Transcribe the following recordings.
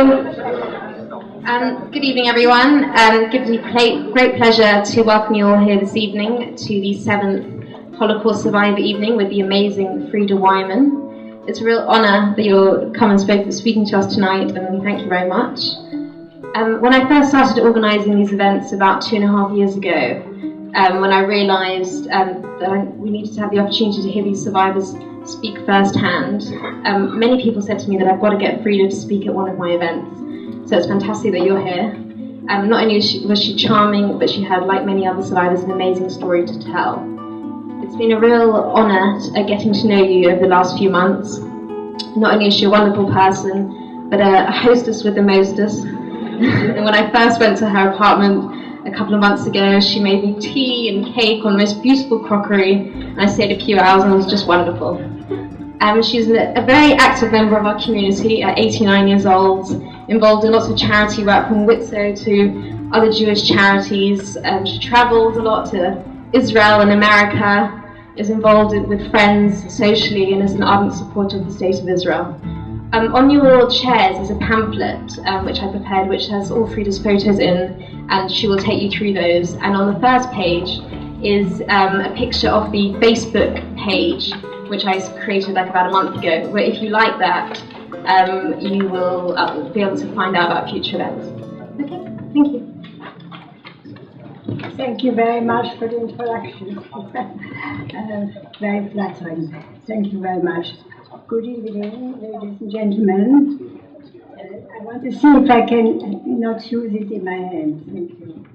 Good evening, everyone. It gives me great pleasure to welcome you all here this evening to the 7th Holocaust Survivor Evening with the amazing Freda Wineman. It's a real honour that you're coming and speaking to us tonight, and we thank you very much. When I first started organising these events about 2.5 years ago, when I realised that we needed to have the opportunity to hear these survivors speak firsthand, many people said to me that I've got to get Freda to speak at one of my events. So it's fantastic that you're here. Not only was she charming, but she had, like many other survivors, an amazing story to tell. It's been a real honour getting to know you over the last few months. Not only is she a wonderful person, but a hostess with the mostest. And when I first went to her apartment a couple of months ago, she made me tea and cake on the most beautiful crockery, and I stayed a few hours and it was just wonderful. She's a very active member of our community at 89 years old, involved in lots of charity work from WITSO to other Jewish charities. She travels a lot to Israel and America, is involved with friends socially, and is an ardent supporter of the State of Israel. On your chairs is a pamphlet which I prepared, which has all Freda's photos in, and she will take you through those. And on the first page is a picture of the Facebook page, which I created like about a month ago, where if you like that, you will be able to find out about future events. Okay, thank you. Thank you very much for the introduction. Very flattering. Thank you very much. Good evening, ladies and gentlemen. I want to see if I can not use it in my hand. Thank you.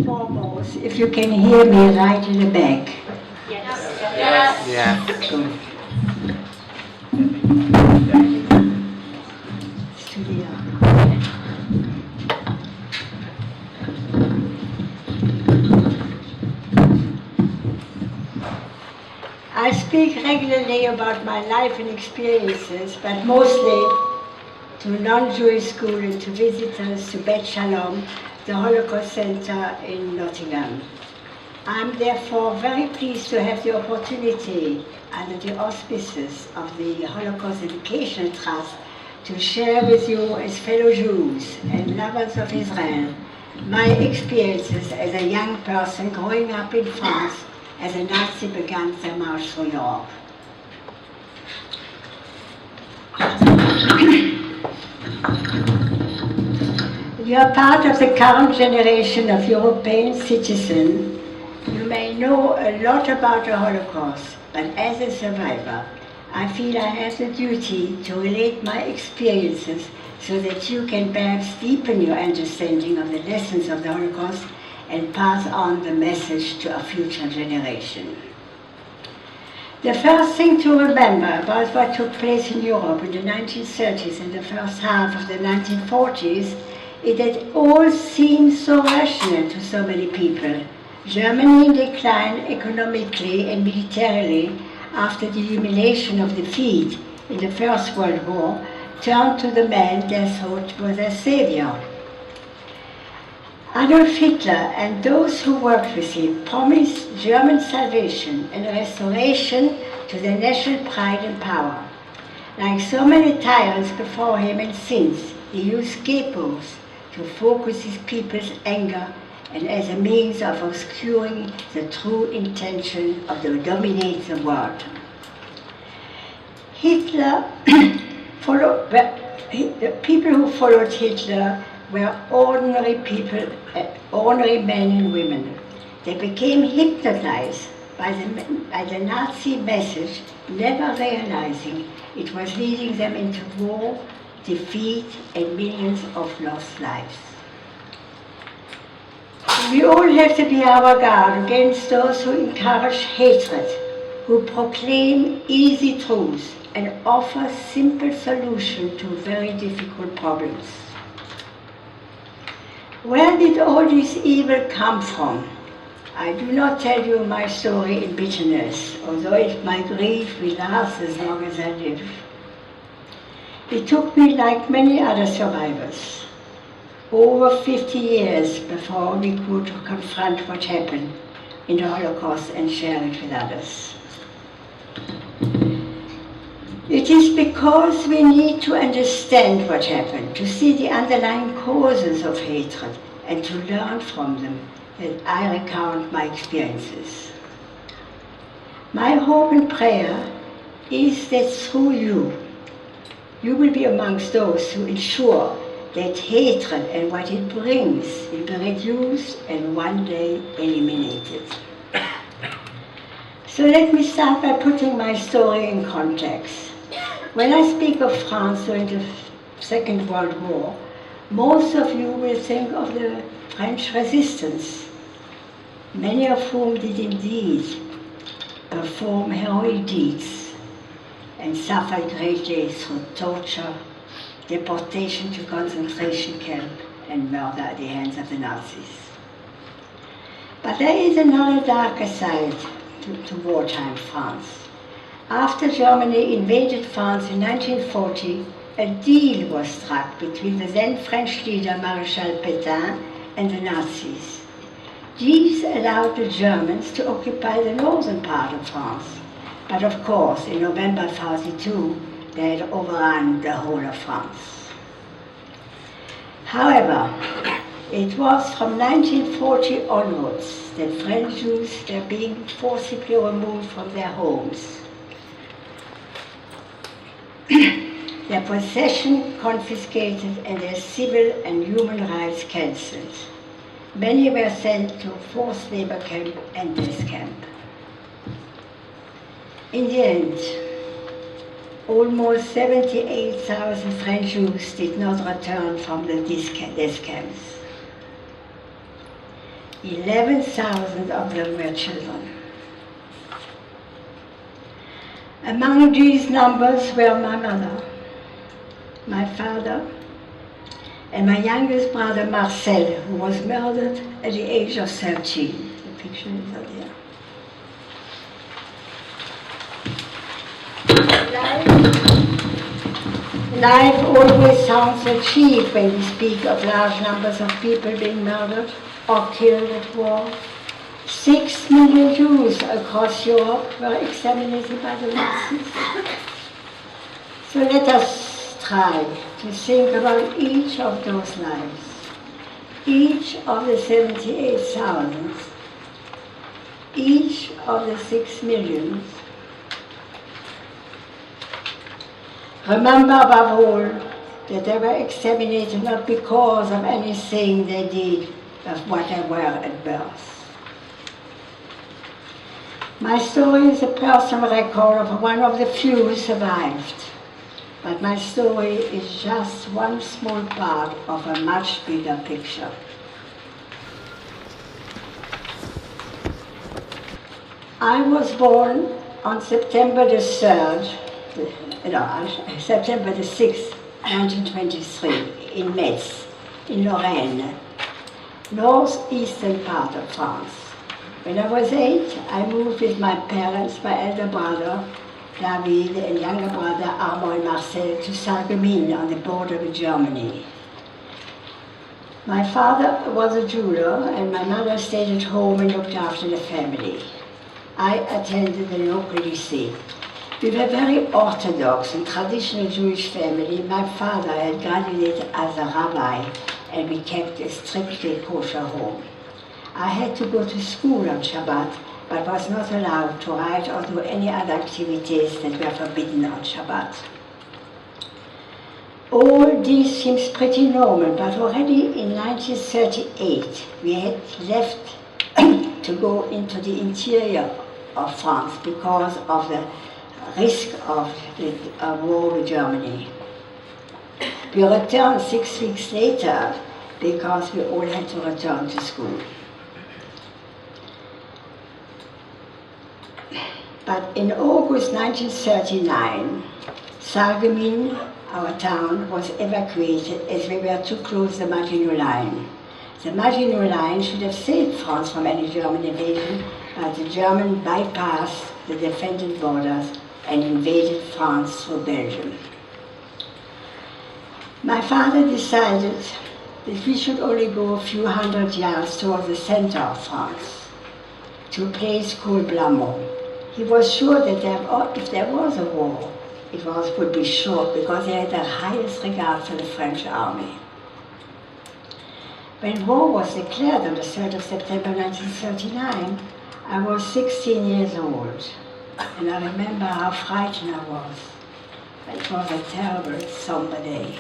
Foremost, if you can hear me right in the back. Yes. Yes. Yeah. Studio. I speak regularly about my life and experiences, but mostly to non-Jewish school and to visitors to Bet Shalom, the Holocaust Center in Nottingham. I'm therefore very pleased to have the opportunity, under the auspices of the Holocaust Educational Trust, to share with you as fellow Jews and lovers of Israel my experiences as a young person growing up in France as the Nazi began their march through Europe. You are part of the current generation of European citizens. You may know a lot about the Holocaust, but as a survivor, I feel I have the duty to relate my experiences so that you can perhaps deepen your understanding of the lessons of the Holocaust and pass on the message to a future generation. The first thing to remember about what took place in Europe in the 1930s and the first half of the 1940s is that it all seemed so rational to so many people. Germany in decline economically and militarily after the humiliation of defeat in the First World War turned to the man they thought was their savior. Adolf Hitler and those who worked with him promised German salvation and restoration to their national pride and power. Like so many tyrants before him and since, he used scapegoats to focus his people's anger and as a means of obscuring the true intention of the dominate the world. The people who followed Hitler were ordinary people, ordinary men and women. They became hypnotized by the Nazi message, never realizing it was leading them into war, defeat, and millions of lost lives. We all have to be on our guard against those who encourage hatred, who proclaim easy truths and offer simple solutions to very difficult problems. Where did all this evil come from? I do not tell you my story in bitterness, although my grief will last as long as I live. It took me, like many other survivors, over 50 years before we could confront what happened in the Holocaust and share it with others. It is because we need to understand what happened, to see the underlying causes of hatred, and to learn from them that I recount my experiences. My hope and prayer is that through you will be amongst those who ensure that hatred and what it brings will be reduced and one day eliminated. So let me start by putting my story in context. When I speak of France during the Second World War, most of you will think of the French resistance, many of whom did indeed perform heroic deeds and suffered greatly through torture, deportation to concentration camp, and murder at the hands of the Nazis. But there is another darker side to wartime France. After Germany invaded France in 1940, a deal was struck between the then French leader Marshal Pétain and the Nazis. These allowed the Germans to occupy the northern part of France. But of course, in November 1942, they had overrun the whole of France. However, it was from 1940 onwards that French Jews were being forcibly removed from their homes, their possession confiscated, and their civil and human rights cancelled. Many were sent to forced labor camp and death camp. In the end, almost 78,000 French Jews did not return from the death camps. 11,000 of them were children. Among these numbers were my mother, my father, and my youngest brother Marcel, who was murdered at the age of 13. The picture is out there. Life always sounds so cheap when we speak of large numbers of people being murdered or killed at war. 6 million Jews across Europe were exterminated by the Nazis. So let us try to think about each of those lives, each of the 78,000, each of the 6 millions. Remember above all that they were exterminated not because of anything they did, but what they were at birth. My story is a personal record of one of the few who survived, but my story is just one small part of a much bigger picture. I was born on September the 3rd, September the 6th, 1923, in Metz, in Lorraine, northeastern part of France. When I was 8, I moved with my parents, my elder brother, David, and younger brother, Armand and Marcel, to Sarreguemines on the border with Germany. My father was a jeweler, and my mother stayed at home and looked after the family. I attended the local lycée. We were a very orthodox and traditional Jewish family. My father had graduated as a rabbi, and we kept a strictly kosher home. I had to go to school on Shabbat, but was not allowed to write or do any other activities that were forbidden on Shabbat. All this seems pretty normal, but already in 1938 we had left to go into the interior of France because of the risk of the war with Germany. We returned 6 weeks later because we all had to return to school. But in August 1939, Sarreguemines, our town, was evacuated as we were too close to the Maginot Line. The Maginot Line should have saved France from any German invasion, but the Germans bypassed the defended borders and invaded France through Belgium. My father decided that we should only go a few hundred yards towards the center of France, to a place called Blamont. He was sure that if there was a war, would be short because they had the highest regard for the French army. When war was declared on the 3rd of September 1939, I was 16 years old, and I remember how frightened I was. It was a terrible, somber day.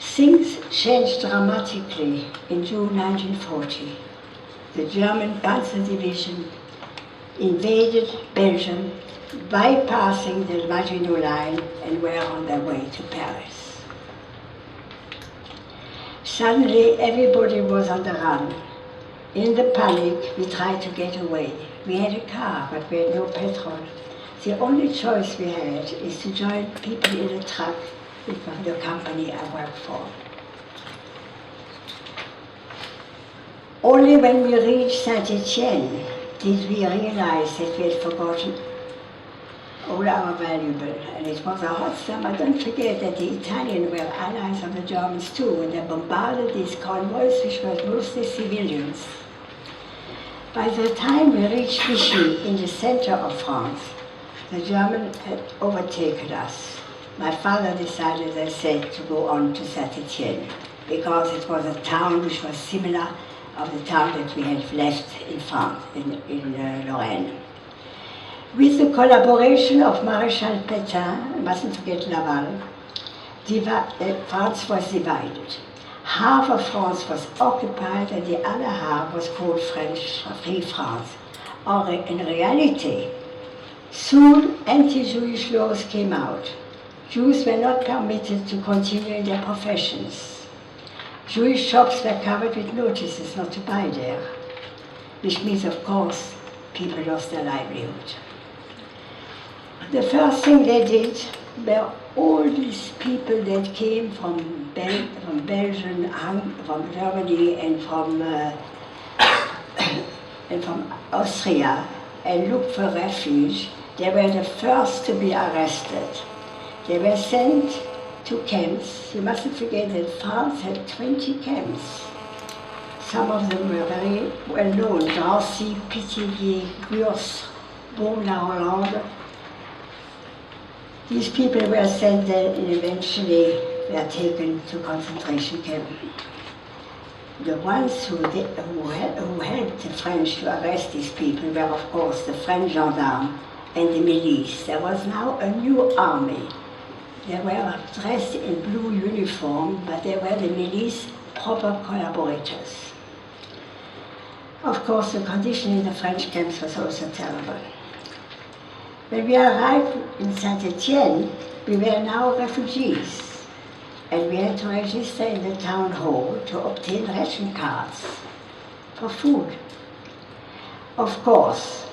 Things changed dramatically in June 1940. The German Panzer Division invaded Belgium, bypassing the Maginot Line, and were on their way to Paris. Suddenly, everybody was on the run. In the panic, we tried to get away. We had a car, but we had no petrol. The only choice we had is to join people in a truck with the company I worked for. Only when we reached Saint-Étienne did we realize that we had forgotten all our valuable. And it was a hot summer. Don't forget that the Italians were allies of the Germans too, and they bombarded these convoys, which were mostly civilians. By the time we reached Vichy in the center of France, the Germans had overtaken us. My father decided, as I said, to go on to Saint-Étienne, because it was a town which was similar of the town that we had left in France, in Lorraine. With the collaboration of Marshal Pétain, I mustn't forget Laval, France was divided. Half of France was occupied and the other half was called Free France. Or in reality, soon anti-Jewish laws came out. Jews were not permitted to continue in their professions. Jewish shops were covered with notices not to buy there, which means, of course, people lost their livelihood. The first thing they did were all these people that came from Belgium, from Germany, and from Austria, and looked for refuge. They were the first to be arrested. They were sent to camps. You mustn't forget that France had 20 camps. Some of them were very well known: Drancy, Pithiviers, Gurs, Beaune-la-Hollande. These people were sent there and eventually were taken to concentration camps. The ones who helped the French to arrest these people were, of course, the French gendarmes and the milice. There was now a new army. They were dressed in blue uniform, but they were the milice proper collaborators. Of course, the condition in the French camps was also terrible. When we arrived in Saint-Étienne, we were now refugees, and we had to register in the town hall to obtain ration cards for food. Of course,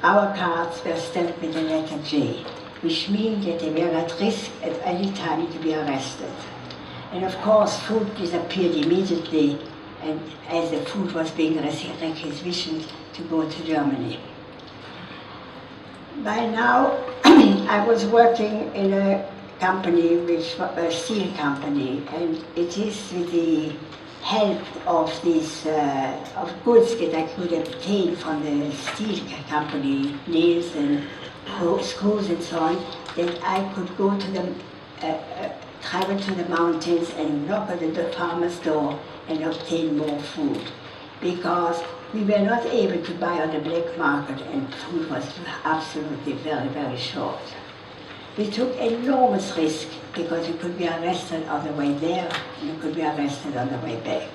our cards were stamped with the letter J, which means that they were at risk at any time to be arrested. And of course, food disappeared immediately, and as the food was being requisitioned to go to Germany. By now, I was working in a company, which was a steel company, and it is with the help of these of goods that I could obtain from the steel company, nails and screws and so on, that I could go to the travel to the mountains and knock on the farmer's door and obtain more food, because we were not able to buy on the black market, and food was absolutely very, very short. We took enormous risk because we could be arrested on the way there and we could be arrested on the way back.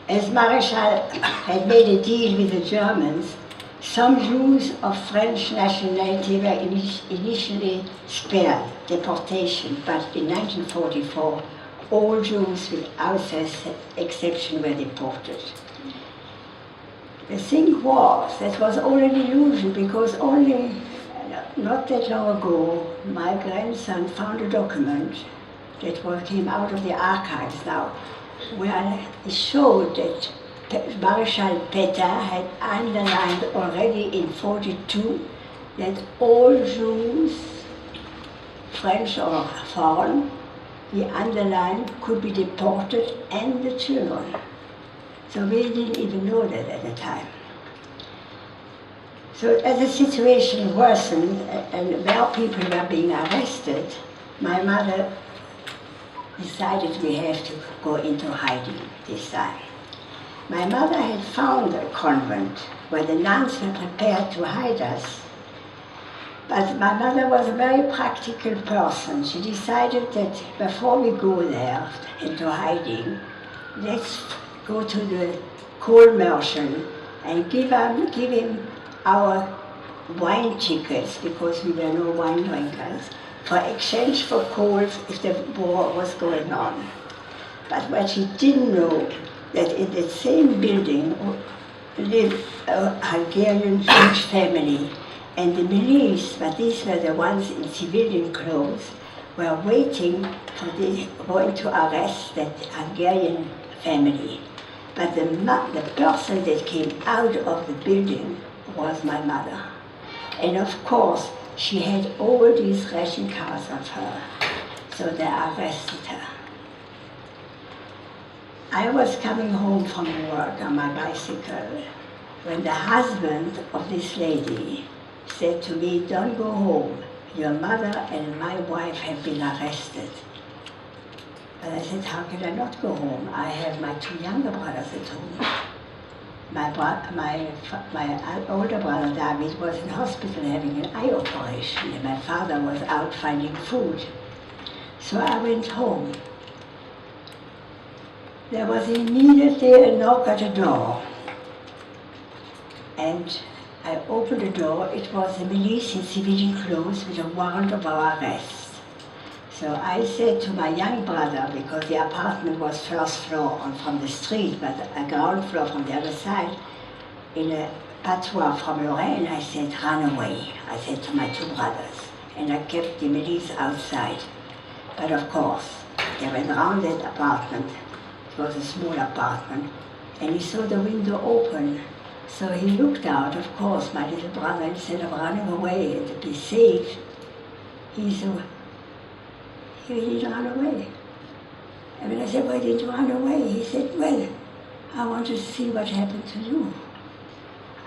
As Marshal had made a deal with the Germans, some Jews of French nationality were initially spared deportation, but in 1944, all Jews without exception were deported. The thing was, that was all an illusion, because only not that long ago, my grandson found a document that came out of the archives now, where it showed that Marshal Pétain had underlined already in 1942 that all Jews, French or foreign, he underlined, could be deported, and the children. So we didn't even know that at the time. So as the situation worsened and more people were being arrested, my mother decided we have to go into hiding this time. My mother had found a convent where the nuns were prepared to hide us. But my mother was a very practical person. She decided that before we go there into hiding, let's go to the coal merchant and give him our wine tickets, because we were no wine drinkers, for exchange for coals if the war was going on. But what she didn't know, that in the same building lived a Hungarian Jewish family, and the milice, but these were the ones in civilian clothes, were waiting for going to arrest that Hungarian family. But the person that came out of the building was my mother. And of course, she had all these ration cards of her, so they arrested her. I was coming home from work on my bicycle when the husband of this lady said to me, "Don't go home, your mother and my wife have been arrested." But I said, "How can I not go home? I have my two younger brothers at home." My older brother David was in hospital having an eye operation, and my father was out finding food. So I went home. There was immediately a knock at the door, and I opened the door. It was the milice in civilian clothes with a warrant of our arrest. So I said to my young brother, because the apartment was first floor from the street, but a ground floor from the other side, in a patois from Lorraine, I said, "Run away," I said to my two brothers. And I kept the milice outside. But of course, they went around that apartment. It was a small apartment, and he saw the window open. So he looked out. Of course, my little brother, instead of running away and to be safe, he didn't run away. And when I said, "Why didn't you run away?" He said, "Well, I wanted to see what happened to you."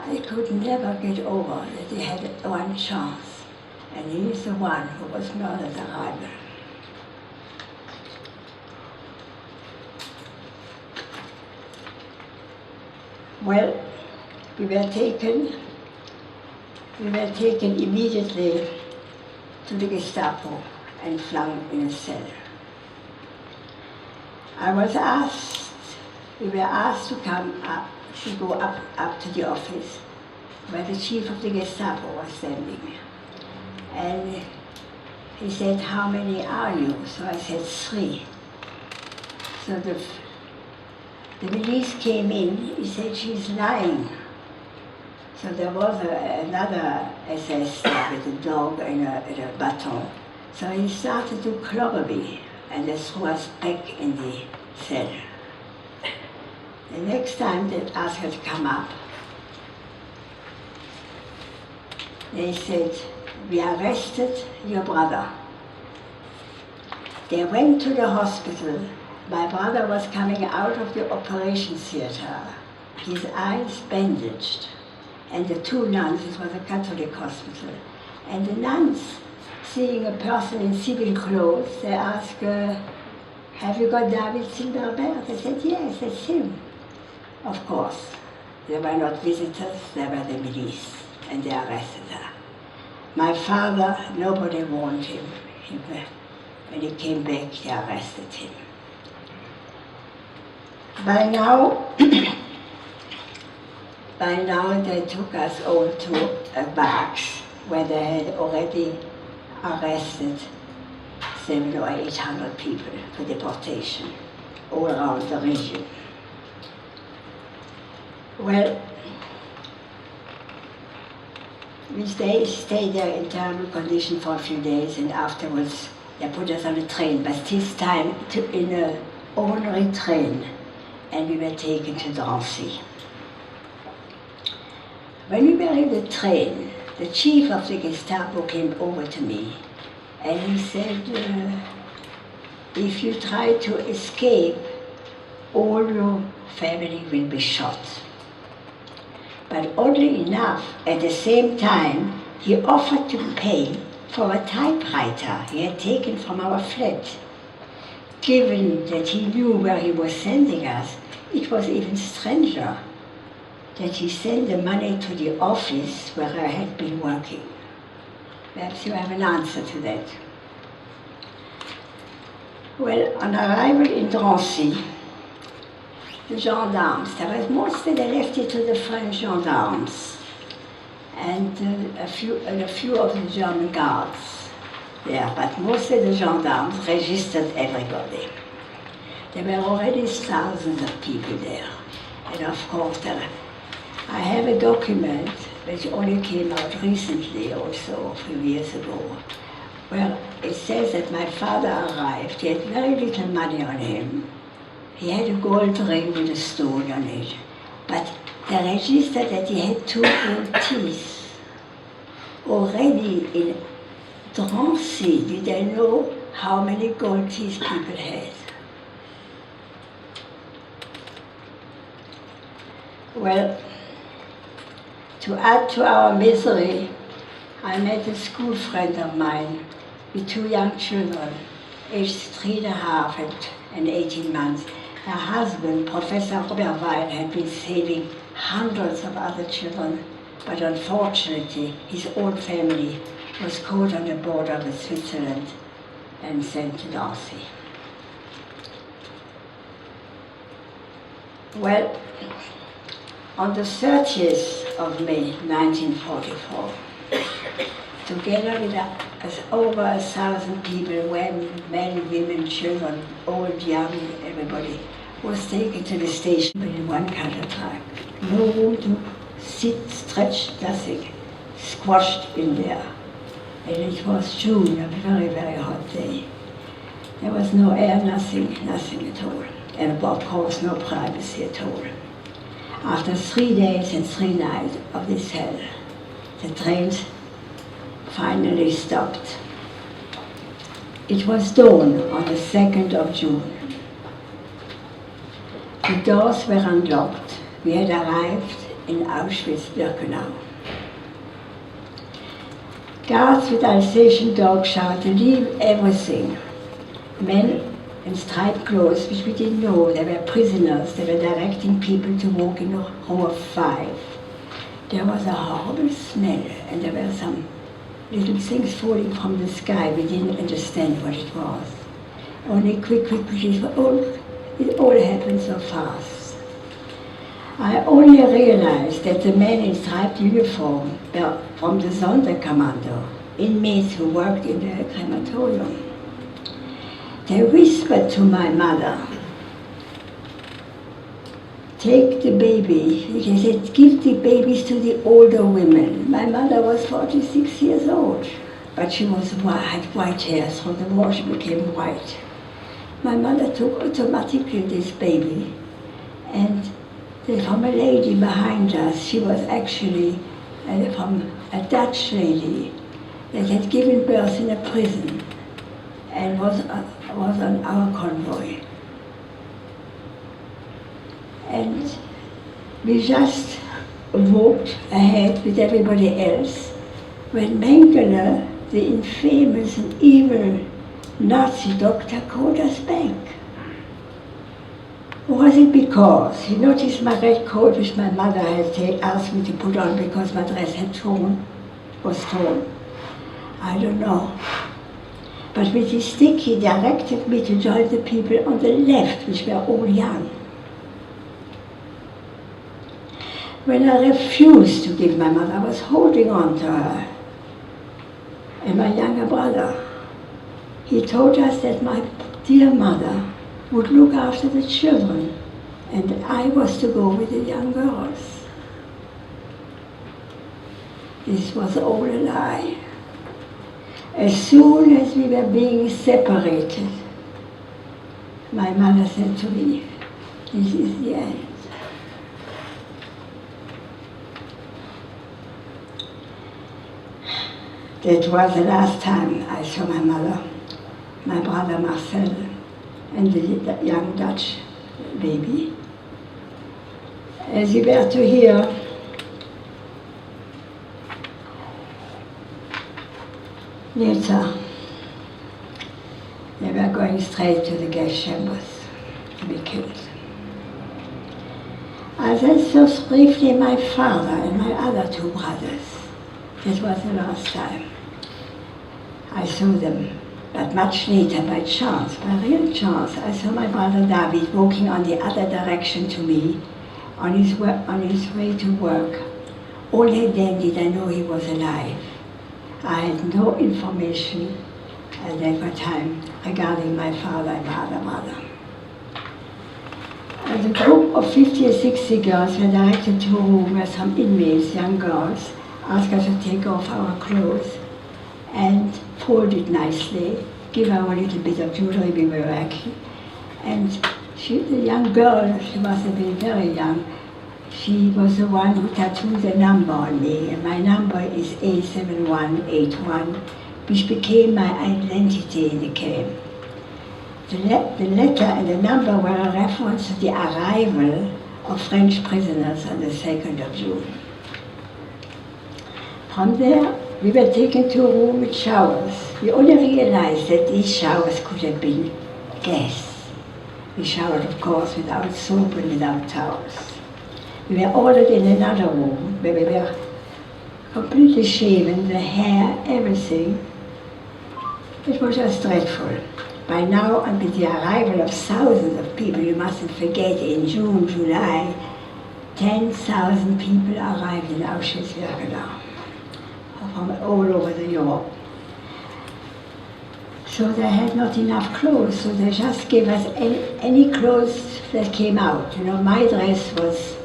I could never get over that he had one chance, and he is the one who was murdered alive. Well, we were taken immediately to the Gestapo and flung in a cell. We were asked to go up to the office where the chief of the Gestapo was standing. And he said, "How many are you?" So I said, 3. So the milice came in. He said, "She's lying." So there was another SS with a dog and a baton. So he started to clobber me, and they threw us back in the cell. The next time they asked her to come up, they said, "We arrested your brother." They went to the hospital. My brother was coming out of the operation theater, his eyes bandaged, and the 2 nuns, it was a Catholic hospital, and the nuns, seeing a person in civil clothes, they asked, "Have you got David Silberberg?" They said, "Yes, that's him." Of course, they were not visitors, they were the milice, and they arrested her. My father, nobody warned him. When he came back, they arrested him. By now, they took us all to a barracks where they had already arrested 700 or 800 people for deportation all around the region. Well, we stayed there in terrible condition for a few days, and afterwards they put us on a train, but this time in an ordinary train, and we were taken to Drancy. When we were in the train, the chief of the Gestapo came over to me, and he said, "If you try to escape, all your family will be shot." but oddly enough, at the same time, he offered to pay for a typewriter he had taken from our flat. Given that he knew where he was sending us, it was even stranger that he sent the money to the office where I had been working. Perhaps you have an answer to that. Well, on arrival in Drancy, the gendarmes, there was mostly they left it to the French gendarmes and a few of the German guards there, but mostly the gendarmes registered everybody. There were already thousands of people there, and of course I have a document which only came out recently, also a few years ago, where it says that my father arrived. He had very little money on him. He had a gold ring with a stone on it, but they registered that he had 2 gold teeth. Already in Drancy, did they know how many gold teeth people had? Well, to add to our misery, I met a school friend of mine with 2 young children, aged 3.5 and 18 months. Her husband, Professor Robert Weil, had been saving hundreds of other children, but unfortunately his own family was caught on the border with Switzerland and sent to Drancy. Well, on the 30th of May 1944, together with over 1,000 people, men, women, children, old, young, everybody, was taken to the station in one counter-track. No room to sit, stretch, nothing, squashed in there. And it was June, a very, very hot day. There was no air, nothing at all. And of course, no privacy at all. After 3 days and 3 nights of this hell, the trains finally stopped. It was dawn on the 2nd of June. The doors were unlocked. We had arrived in Auschwitz-Birkenau. Guards with Alsatian dogs shouted, "Leave everything." Men in striped clothes, which we didn't know, they were prisoners. They were directing people to walk in a row of 5. There was a horrible smell, and there were some little things falling from the sky. We didn't understand what it was. Only quickly, it all happened so fast. I only realized that the men in striped uniform were from the Sonderkommando, inmates who worked in the crematorium. They whispered to my mother, "Take the baby." They said, "Give the babies to the older women." My mother was 46 years old, but she had white hair, so the war she became white. My mother took automatically this baby, and from a lady behind us, she was actually from a Dutch lady that had given birth in a prison and was on our convoy. And we just walked ahead with everybody else when Mengele, the infamous and evil Nazi doctor, called us back. Was it because he noticed my red coat, which my mother had asked me to put on because my dress was torn? I don't know. But with his stick, he directed me to join the people on the left, which were all young. When I refused to give my mother, I was holding on to her and my younger brother. He told us that my dear mother would look after the children and I was to go with the young girls. This was all a lie. As soon as we were being separated, my mother said to me, "This is the end." That was the last time I saw my mother, my brother Marcel, and the young Dutch baby. As you were to hear, Later, they were going straight to the gas chambers to be killed. I then saw briefly my father and my other two brothers. This was the last time I saw them. But much later, by chance, by real chance, I saw my brother David walking on the other direction to me, on his way to work. Only then did I know he was alive. I had no information at that time regarding my father and my other brother. As a group of 50 or 60 girls were directed to a room where some inmates, young girls, asked us to take off our clothes and fold it nicely, give her a little bit of jewelry we were wearing. And the young girl, she must have been very young, she was the one who tattooed the number on me, and my number is A7181, which became my identity in the camp. The letter and the number were a reference to the arrival of French prisoners on the 2nd of June. From there, we were taken to a room with showers. We only realized that these showers could have been gas. We showered, of course, without soap and without towels. We were ordered in another room where we were completely shaven, the hair, everything. It was just dreadful. By now, and with the arrival of thousands of people, you mustn't forget, in June, July, 10,000 people arrived in Auschwitz-Birkenau from all over Europe. So they had not enough clothes, so they just gave us any clothes that came out. You know, my dress was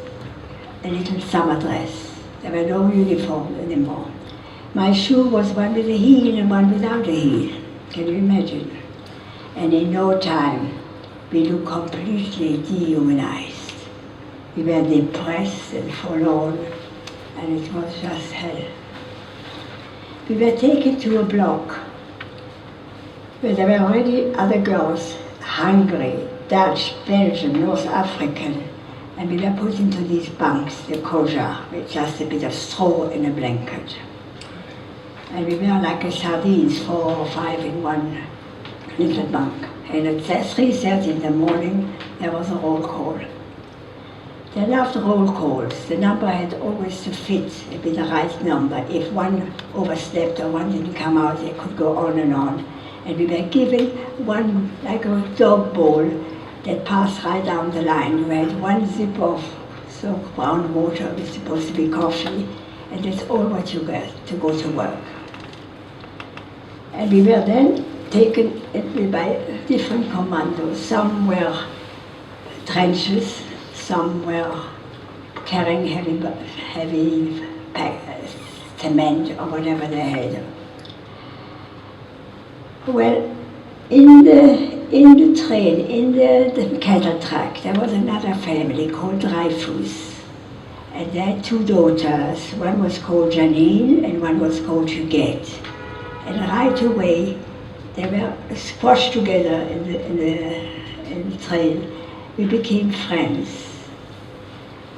a little summer dress. There were no uniforms anymore. My shoe was one with a heel and one without a heel. Can you imagine? And in no time, we looked completely dehumanized. We were depressed and forlorn, and it was just hell. We were taken to a block where there were already other girls, Hungary, Dutch, Belgian, North African, and we were put into these bunks, the koja, with just a bit of straw and a blanket. And we were like sardines, 4 or 5 in one little bunk. And at 3:30 in the morning, there was a roll call. They loved roll calls. The number had always to fit with the right number. If one overslept or one didn't come out, they could go on. And we were given one, like a dog bowl, that passed right down the line. We had one sip of soaked brown water, which was supposed to be coffee, and that's all what you got to go to work. And we were then taken by different commandos. Some were trenches, some were carrying heavy cement or whatever they had. Well, in the train, in the cattle truck, there was another family called Dreyfus. And they had 2 daughters. One was called Janine and one was called Huguette. And right away, they were squashed together in the train. We became friends.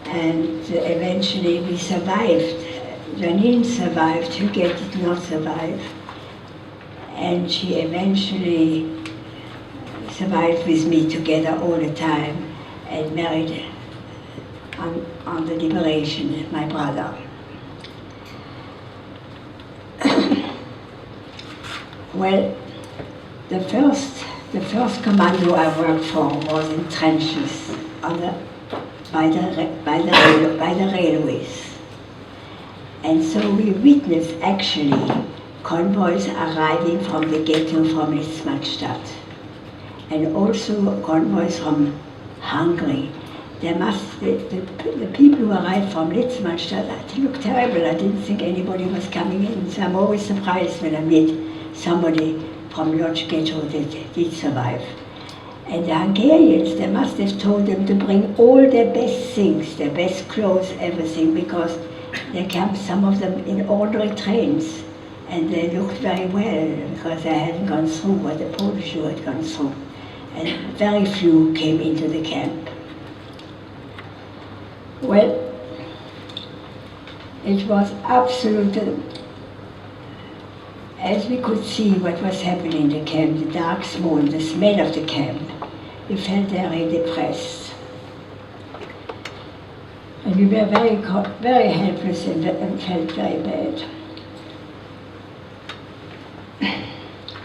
And eventually we survived. Janine survived, Huguette did not survive. And she eventually survived with me together all the time and married on the liberation, my brother. Well, the first commando I worked for was in trenches by the railways. And so we witnessed actually convoys arriving from the ghetto from Litzmannstadt, and also convoys from Hungary. The people who arrived from Litzmannstadt, it looked terrible. I didn't think anybody was coming in, so I'm always surprised when I meet somebody from Lodz ghetto that did survive. And the Hungarians, they must have told them to bring all their best things, their best clothes, everything, because they came, some of them, in ordinary trains. And they looked very well because they hadn't gone through what the Polish had gone through. And very few came into the camp. Well, it was absolute as we could see what was happening in the camp, the dark smoke, the smell of the camp, we felt very depressed. And we were very helpless and felt very bad.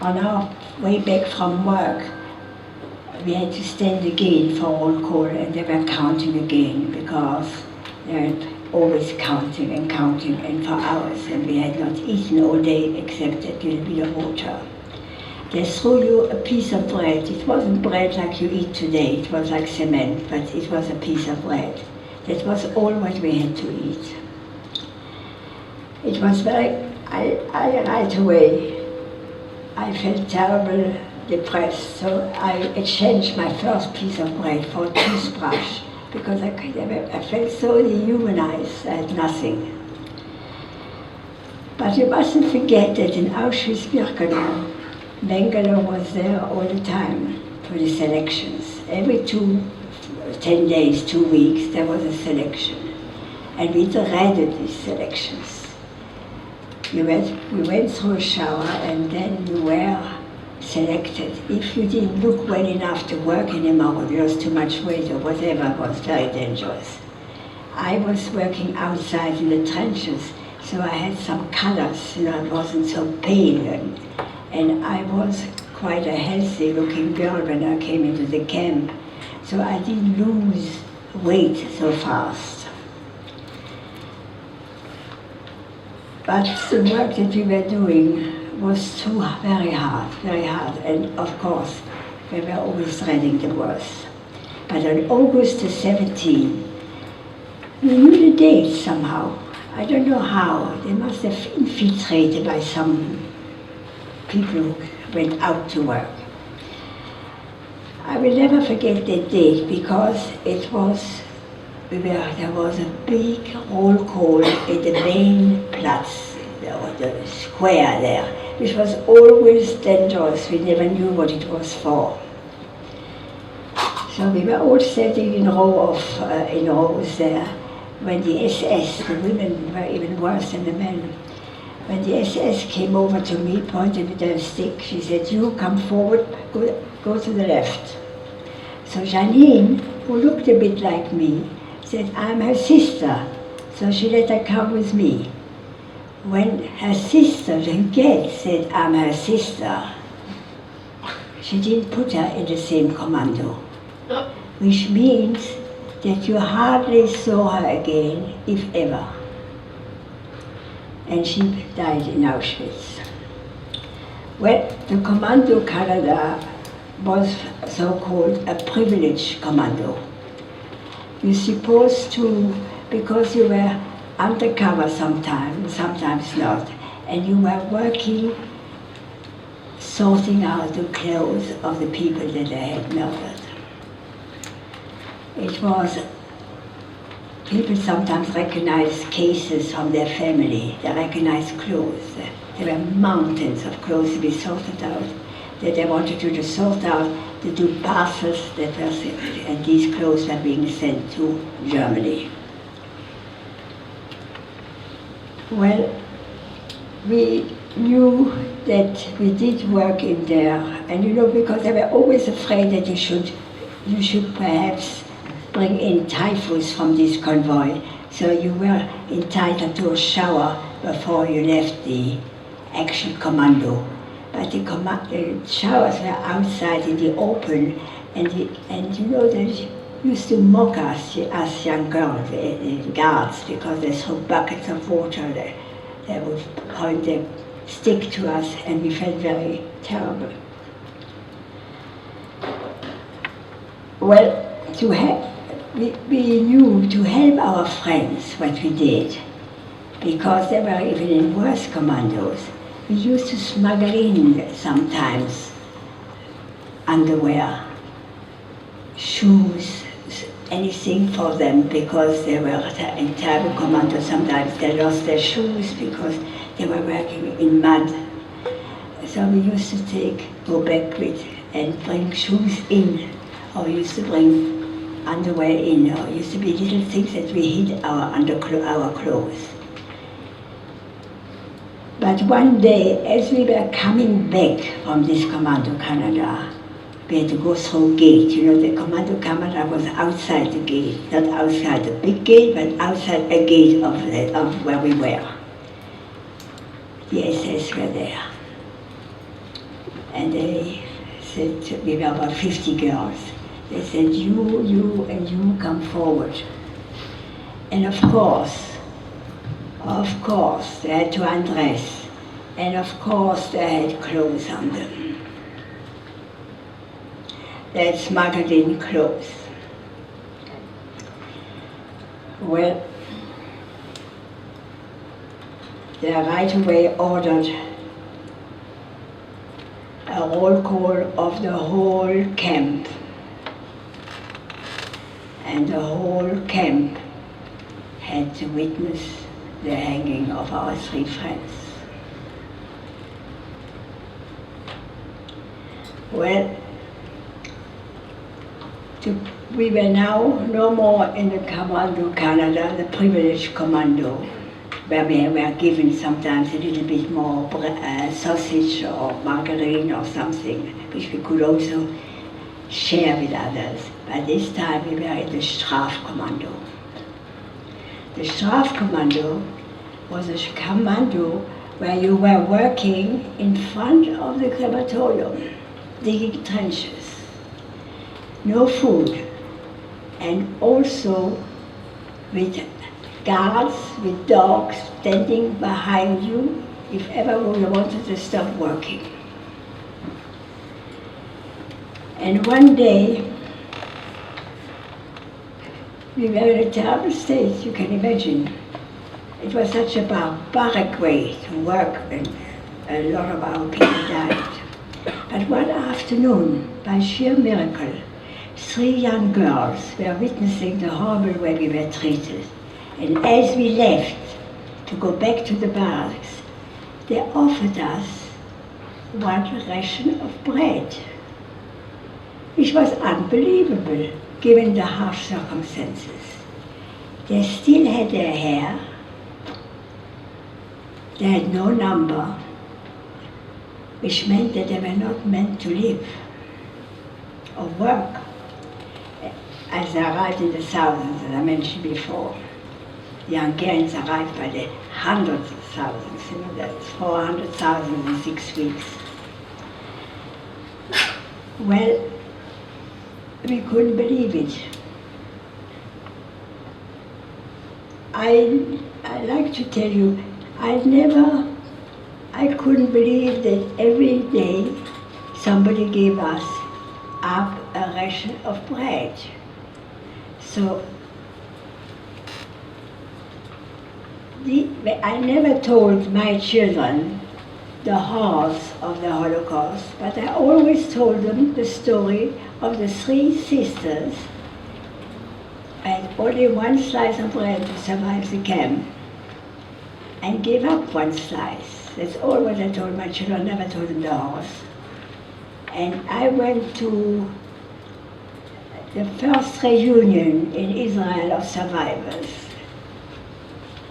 On our way back from work, we had to stand again for roll call, and they were counting again because they were always counting and for hours, and we had not eaten all day except a little bit of water. They threw you a piece of bread. It wasn't bread like you eat today, it was like cement, but it was a piece of bread. That was all what we had to eat. It was right away, I felt terrible depressed, so I exchanged my first piece of bread for a toothbrush because I felt so dehumanized, I had nothing. But you mustn't forget that in Auschwitz-Birkenau, Mengele was there all the time for the selections. Every 10 days, 2 weeks, there was a selection. And we dreaded these selections. We went through a shower and then you were selected. If you didn't look well enough to work anymore, you lost too much weight or whatever, it was very dangerous. I was working outside in the trenches, so I had some colors, I wasn't so pale, and I was quite a healthy looking girl when I came into the camp, so I didn't lose weight so fast. But the work that we were doing was very hard, and of course, we were always dreading the worst. But on August the 17th, we knew the date somehow. I don't know how. They must have infiltrated by some people who went out to work. I will never forget that date because there was a big roll call at the main Platz, the square there, which was always dangerous. We never knew what it was for. So we were all standing in rows there. When the SS, the women were even worse than the men. When the SS came over to me, pointed with her stick, she said, "You come forward, go to the left." So Janine, who looked a bit like me, said, "I'm her sister." So she let her come with me. When her sister, Henriette, said, "I'm her sister," she didn't put her in the same commando, which means that you hardly saw her again, if ever. And she died in Auschwitz. Well, the Commando Canada was so-called a privileged commando. You're supposed to, because you were undercover sometimes not, and you were working, sorting out the clothes of the people that they had murdered. It was, people sometimes recognized cases from their family, they recognized clothes. There were mountains of clothes to be sorted out, that they wanted you to sort out, to do parcels that were sent, and these clothes were being sent to Germany. Well, we knew that we did work in there, and because they were always afraid that you should perhaps bring in typhus from this convoy, so you were entitled to a shower before you left the action commando. But the showers were outside in the open, and they used to mock us young girls, the guards, because they threw buckets of water. They would point their stick to us, and we felt very terrible. Well, we knew to help our friends what we did, because they were even in worse commandos. We used to smuggle in sometimes underwear, shoes, anything for them, because they were in terrible commandos. Sometimes they lost their shoes because they were working in mud. So we used to go back with and bring shoes in, or we used to bring underwear in, or used to be little things that we hid our clothes. But one day, as we were coming back from this Commando Canada, we had to go through a gate. You know, the Commando Canada was outside the gate, not outside the big gate, but outside a gate of where we were. The SS were there. And they said, we were about 50 girls. They said, you, and you come forward. And of course, they had to undress. And of course, they had clothes on them. They had smuggled in clothes. Well, they right away ordered a roll call of the whole camp. And the whole camp had to witness the hanging of our 3 friends. Well, we were now no more in the Commando Canada, the privileged commando, where we were given sometimes a little bit more sausage or margarine or something, which we could also share with others. By this time we were in the Strafkommando. The Strafkommando was a commando where you were working in front of the crematorium, digging trenches, no food, and also with guards, with dogs standing behind you if ever you wanted to stop working. And one day, we were in a terrible state, you can imagine. It was such a barbaric way to work, and a lot of our people died. But one afternoon, by sheer miracle, 3 young girls were witnessing the horrible way we were treated. And as we left to go back to the barracks, they offered us 1 ration of bread, which was unbelievable given the harsh circumstances. They still had their hair, they had no number, which meant that they were not meant to live or work. As they arrived in the thousands, as I mentioned before, the Hungarians arrived by the hundreds of thousands, you know, that's 400,000 in 6 weeks. Well, we couldn't believe it. I like to tell you, I couldn't believe that every day somebody gave us up a ration of bread. So I never told my children the horrors of the Holocaust, but I always told them the story of the 3 sisters who had only 1 slice of bread to survive the camp and gave up 1 slice. That's all what I told my children, I never told them the horrors. And I went to the first reunion in Israel of survivors.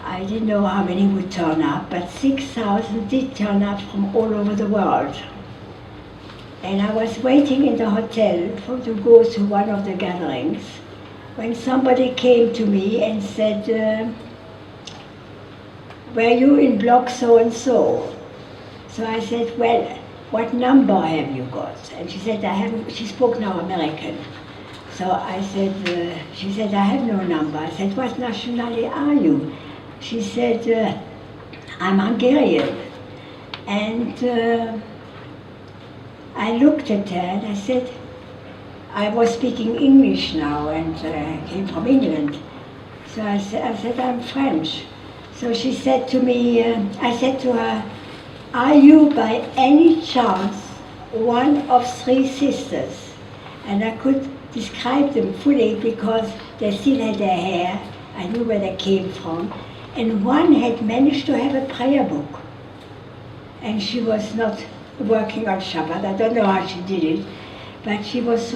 I didn't know how many would turn up, but 6,000 did turn up from all over the world. And I was waiting in the hotel to go to one of the gatherings when somebody came to me and said, were you in block so-and-so? So I said, well, what number have you got? And she said, I haven't, she spoke now American. So I said, she said, I have no number. I said, what nationality are you? She said, I'm Hungarian. And I looked at her and I said, I was speaking English now and came from England. So I said, I'm French. So she said to me, I said to her, are you by any chance one of 3 sisters? And I could describe them fully because they still had their hair. I knew where they came from. And one had managed to have a prayer book. And she was not working on Shabbat. I don't know how she did it, but she was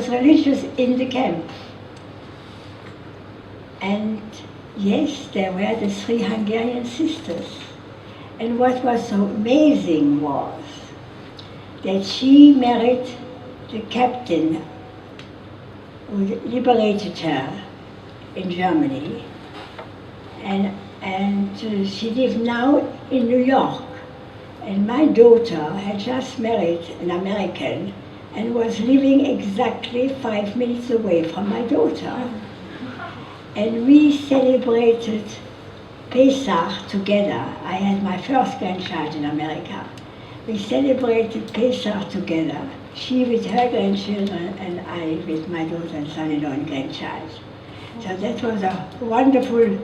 religious in the camp. And yes, there were the 3 Hungarian sisters. And what was so amazing was that she married the captain who liberated her in Germany, and she lived now in New York. And my daughter had just married an American and was living exactly 5 minutes away from my daughter. And we celebrated Pesach together. I had my first grandchild in America. We celebrated Pesach together, she with her grandchildren and I with my daughter and son-in-law and grandchild. So that was a wonderful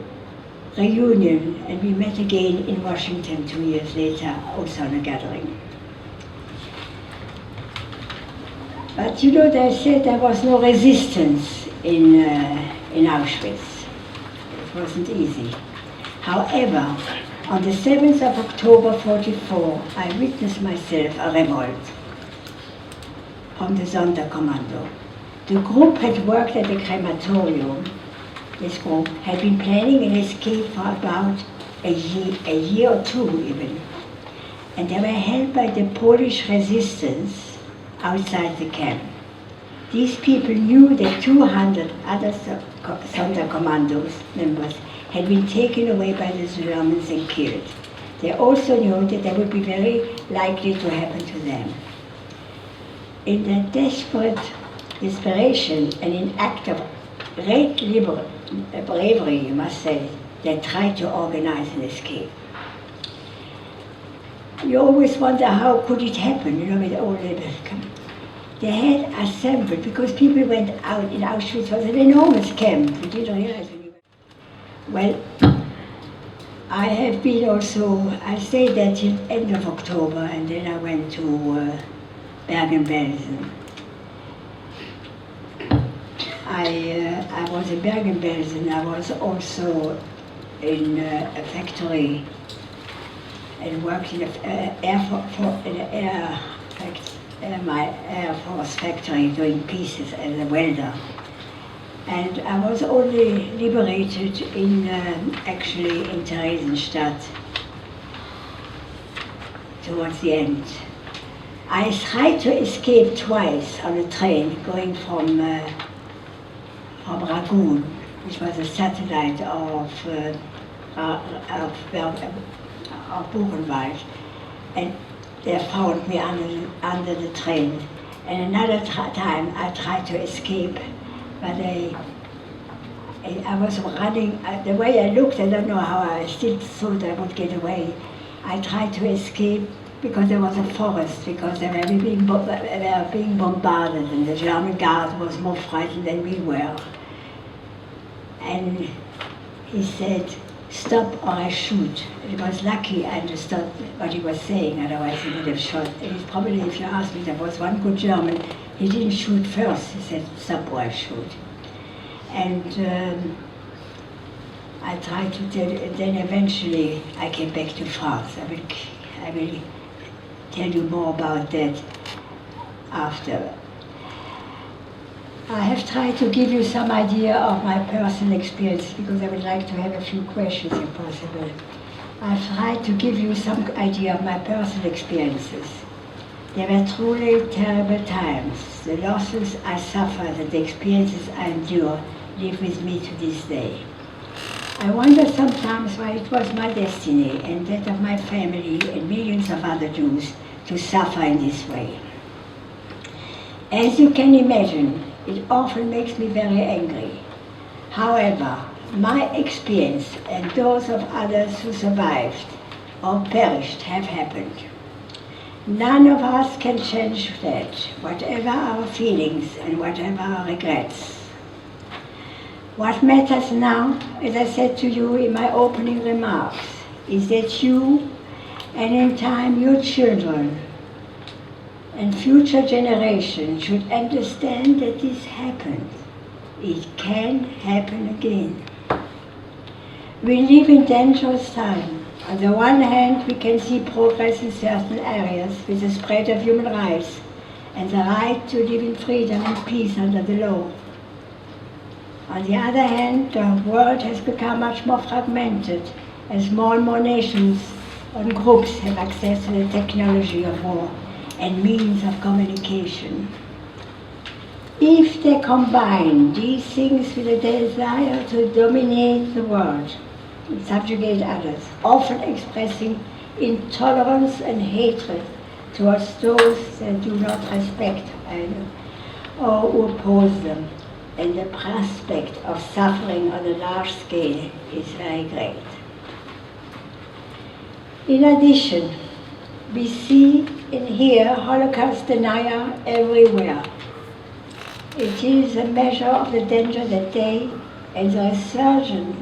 reunion, and we met again in Washington 2 years later, also on a gathering. But you know, they said there was no resistance in Auschwitz. It wasn't easy. However, on the 7th of October 44, I witnessed myself a revolt from the Sonderkommando. The group had worked at the crematorium. This group had been planning an escape for about a year or two even. And they were held by the Polish resistance outside the camp. These people knew that 200 other Sonderkommandos members had been taken away by the Germans and killed. They also knew that that would be very likely to happen to them. In their desperation and in act of great bravery, you must say, they tried to organize an escape. You always wonder how could it happen, you know, with all the... They had assembled, because people went out in Auschwitz, was an enormous camp, we didn't realize. Well, I have been also, I stayed there till end of October, and then I went to Bergen-Belsen. I was in Bergen-Belsen. I was also in a factory and worked in my Air Force factory doing pieces as a welder. And I was only liberated in actually in Theresienstadt towards the end. I tried to escape twice on a train going from Ragun, which was a satellite of Buchenwald, and they found me under the train. And another time I tried to escape, but I was running. The way I looked, I don't know how I still thought I would get away. I tried to escape because there was a forest, because they were being bombarded, and the German guard was more frightened than we were. And he said, "Stop or I shoot." It was lucky I understood what he was saying, otherwise he would have shot. And probably, if you ask me, there was one good German, he didn't shoot first, he said, "Stop or I shoot." And I tried to tell, and then eventually I came back to France. I will tell you more about that after. I have tried to give you some idea of my personal experience, because I would like to have a few questions if possible. I've tried to give you some idea of my personal experiences. They were truly terrible times. The losses I suffered and the experiences I endured live with me to this day. I wonder sometimes why it was my destiny and that of my family and millions of other Jews to suffer in this way. As you can imagine, it often makes me very angry. However, my experience and those of others who survived or perished have happened. None of us can change that, whatever our feelings and whatever our regrets. What matters now, as I said to you in my opening remarks, is that you, and in time your children, and future generations should understand that this happened. It can happen again. We live in dangerous times. On the one hand, we can see progress in certain areas with the spread of human rights and the right to live in freedom and peace under the law. On the other hand, the world has become much more fragmented as more and more nations when groups have access to the technology of war and means of communication. If they combine these things with a desire to dominate the world, and subjugate others, often expressing intolerance and hatred towards those that do not respect or who oppose them, and the prospect of suffering on a large scale is very great. In addition, we see and hear Holocaust denier everywhere. It is a measure of the danger that they and the resurgent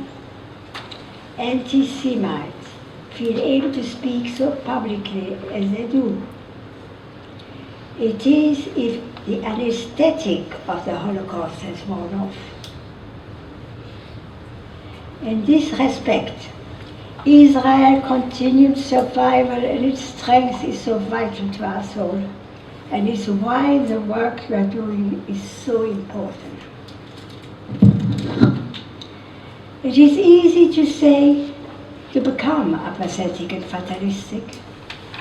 anti-Semites feel able to speak so publicly as they do. It is if the anesthetic of the Holocaust has worn off. In this respect, Israel's continued survival and its strength is so vital to our soul, and it's why the work you are doing is so important. It is easy to say, to become apathetic and fatalistic,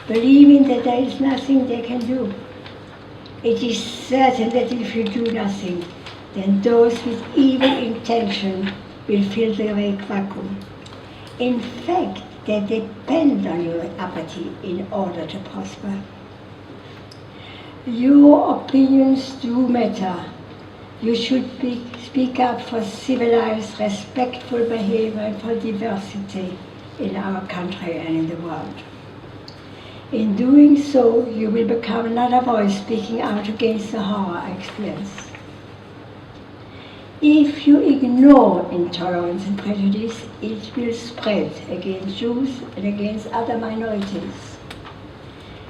believing that there is nothing they can do. It is certain that if you do nothing, then those with evil intention will fill the vacuum. In fact, they depend on your apathy in order to prosper. Your opinions do matter. You should speak up for civilized, respectful behavior and for diversity in our country and in the world. In doing so, you will become another voice speaking out against the horror I experience. If you ignore intolerance and prejudice, it will spread against Jews and against other minorities.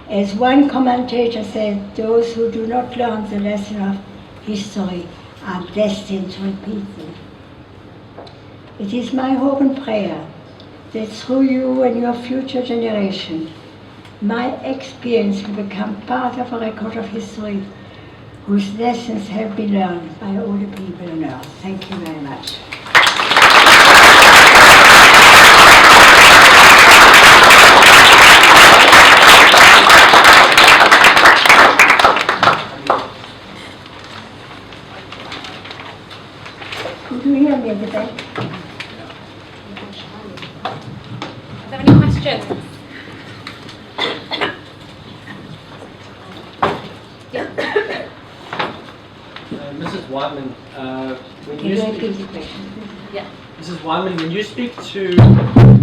As one commentator said, those who do not learn the lesson of history are destined to repeat them. It is my hope and prayer that through you and your future generation, my experience will become part of a record of history whose lessons have been learned by all the people on earth. Thank you very much. Do you hear me at the back? Are there any questions? Mrs. Wineman, Mrs. Wineman, when you speak to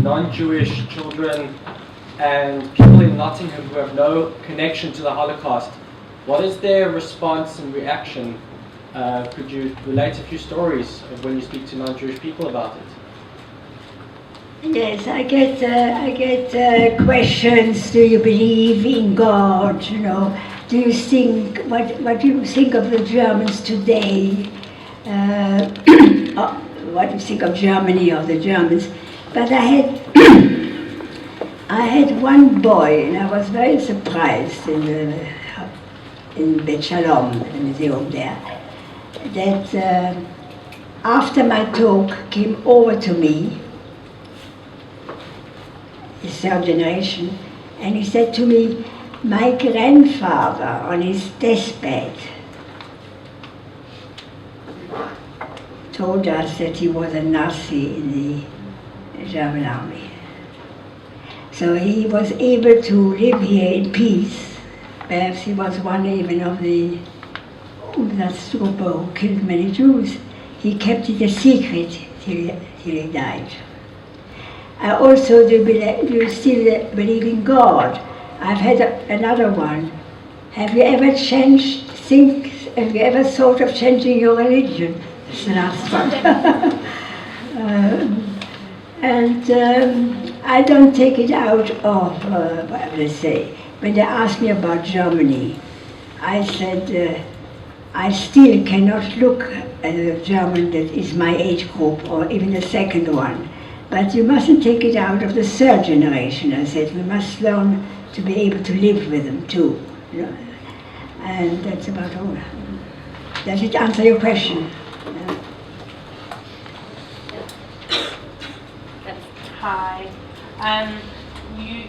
non-Jewish children and people in Nottingham who have no connection to the Holocaust, what is their response and reaction? Could you relate a few stories of when you speak to non-Jewish people about it? Yes, I get questions. Do you believe in God? You know, do you think what do you think of the Germans today? What do you think of Germany or the Germans? But I had one boy, and I was very surprised in Bet Shalom, the museum there, that after my talk came over to me, his third generation, and he said to me, my grandfather on his deathbed told us that he was a Nazi in the German army. So he was able to live here in peace. Perhaps he was one even of the Umsatztruppe who killed many Jews. He kept it a secret till he died. I also do still believe in God. I've had another one. Have you ever have you ever thought of changing your religion? That's the last one. I don't take it out of, what will I say, when they asked me about Germany, I said, I still cannot look at a German that is my age group or even the second one. But you mustn't take it out of the third generation. I said, we must learn to be able to live with them too. You know? And that's about all. Does it answer your question? Hi.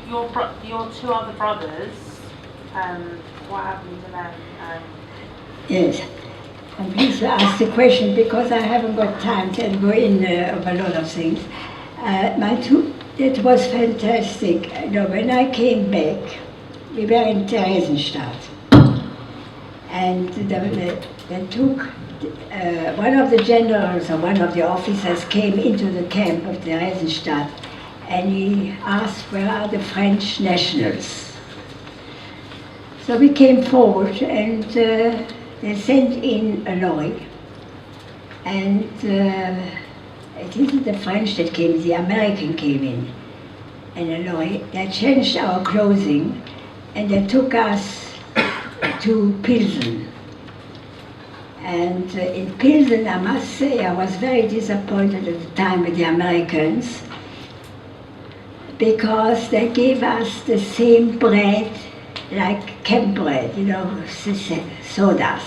your two other brothers, what happened to them? Yes. I'm pleased to ask the question because I haven't got time to go in of a lot of things. It was fantastic. You know, when I came back, we were in Theresienstadt. And they took, one of the generals or one of the officers came into the camp of Theresienstadt and he asked, where are the French nationals? So we came forward and they sent in a lorry. And it isn't the French that came, the American came in a lorry. They changed our clothing and they took us to Pilsen. And in Pilsen, I must say, I was very disappointed at the time with the Americans because they gave us the same bread like camp bread, you know, sodas.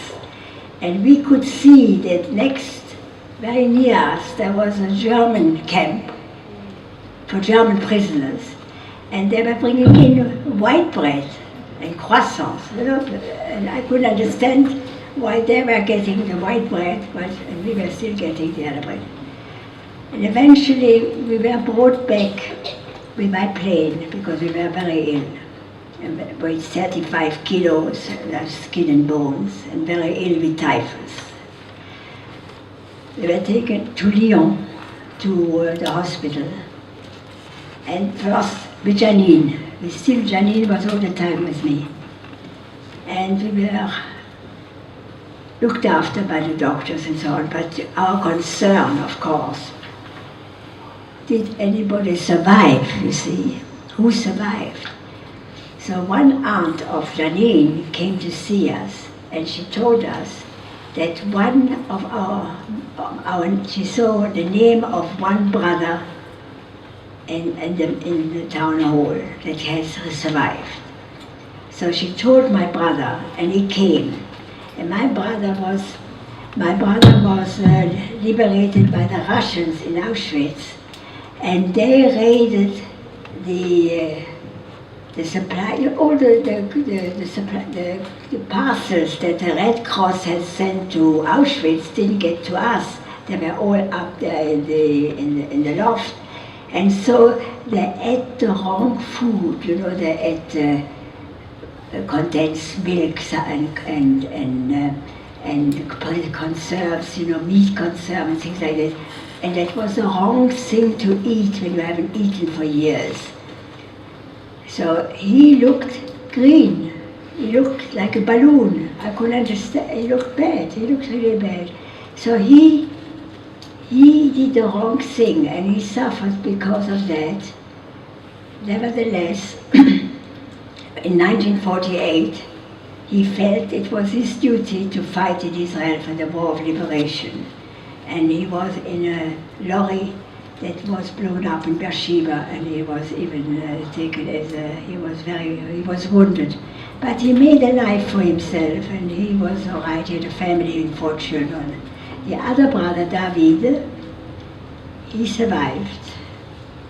And we could see that next, very near us, there was a German camp for German prisoners. And they were bringing in white bread and croissants, you know, and I couldn't understand why they were getting the white bread, and we were still getting the other bread. And eventually we were brought back with my plane because we were very ill. And weighed 35 kilos, skin and bones, and very ill with typhus. We were taken to Lyon, to the hospital. And first with Janine. Janine was all the time with me. And we were looked after by the doctors and so on, but our concern, of course, did anybody survive, you see? Who survived? So one aunt of Janine came to see us, and she told us that one of she saw the name of one brother in the town hall that has survived. So she told my brother, and he came. And my brother was liberated by the Russians in Auschwitz, and they raided the supply, all the parcels that the Red Cross had sent to Auschwitz didn't get to us. They were all up there in the loft. And so they ate the wrong food, you know, they ate condensed milks and conserves, you know, meat conserves and things like that. And that was the wrong thing to eat when you haven't eaten for years. So he looked green. He looked like a balloon. I couldn't understand. He looked bad. He looked really bad. So he did the wrong thing and he suffered because of that. Nevertheless, in 1948, he felt it was his duty to fight in Israel for the war of liberation. And he was in a lorry that was blown up in Beersheba, and he was even taken as he was wounded. But he made a life for himself, and he was all right. He had a family with 4 children. The other brother, David, he survived.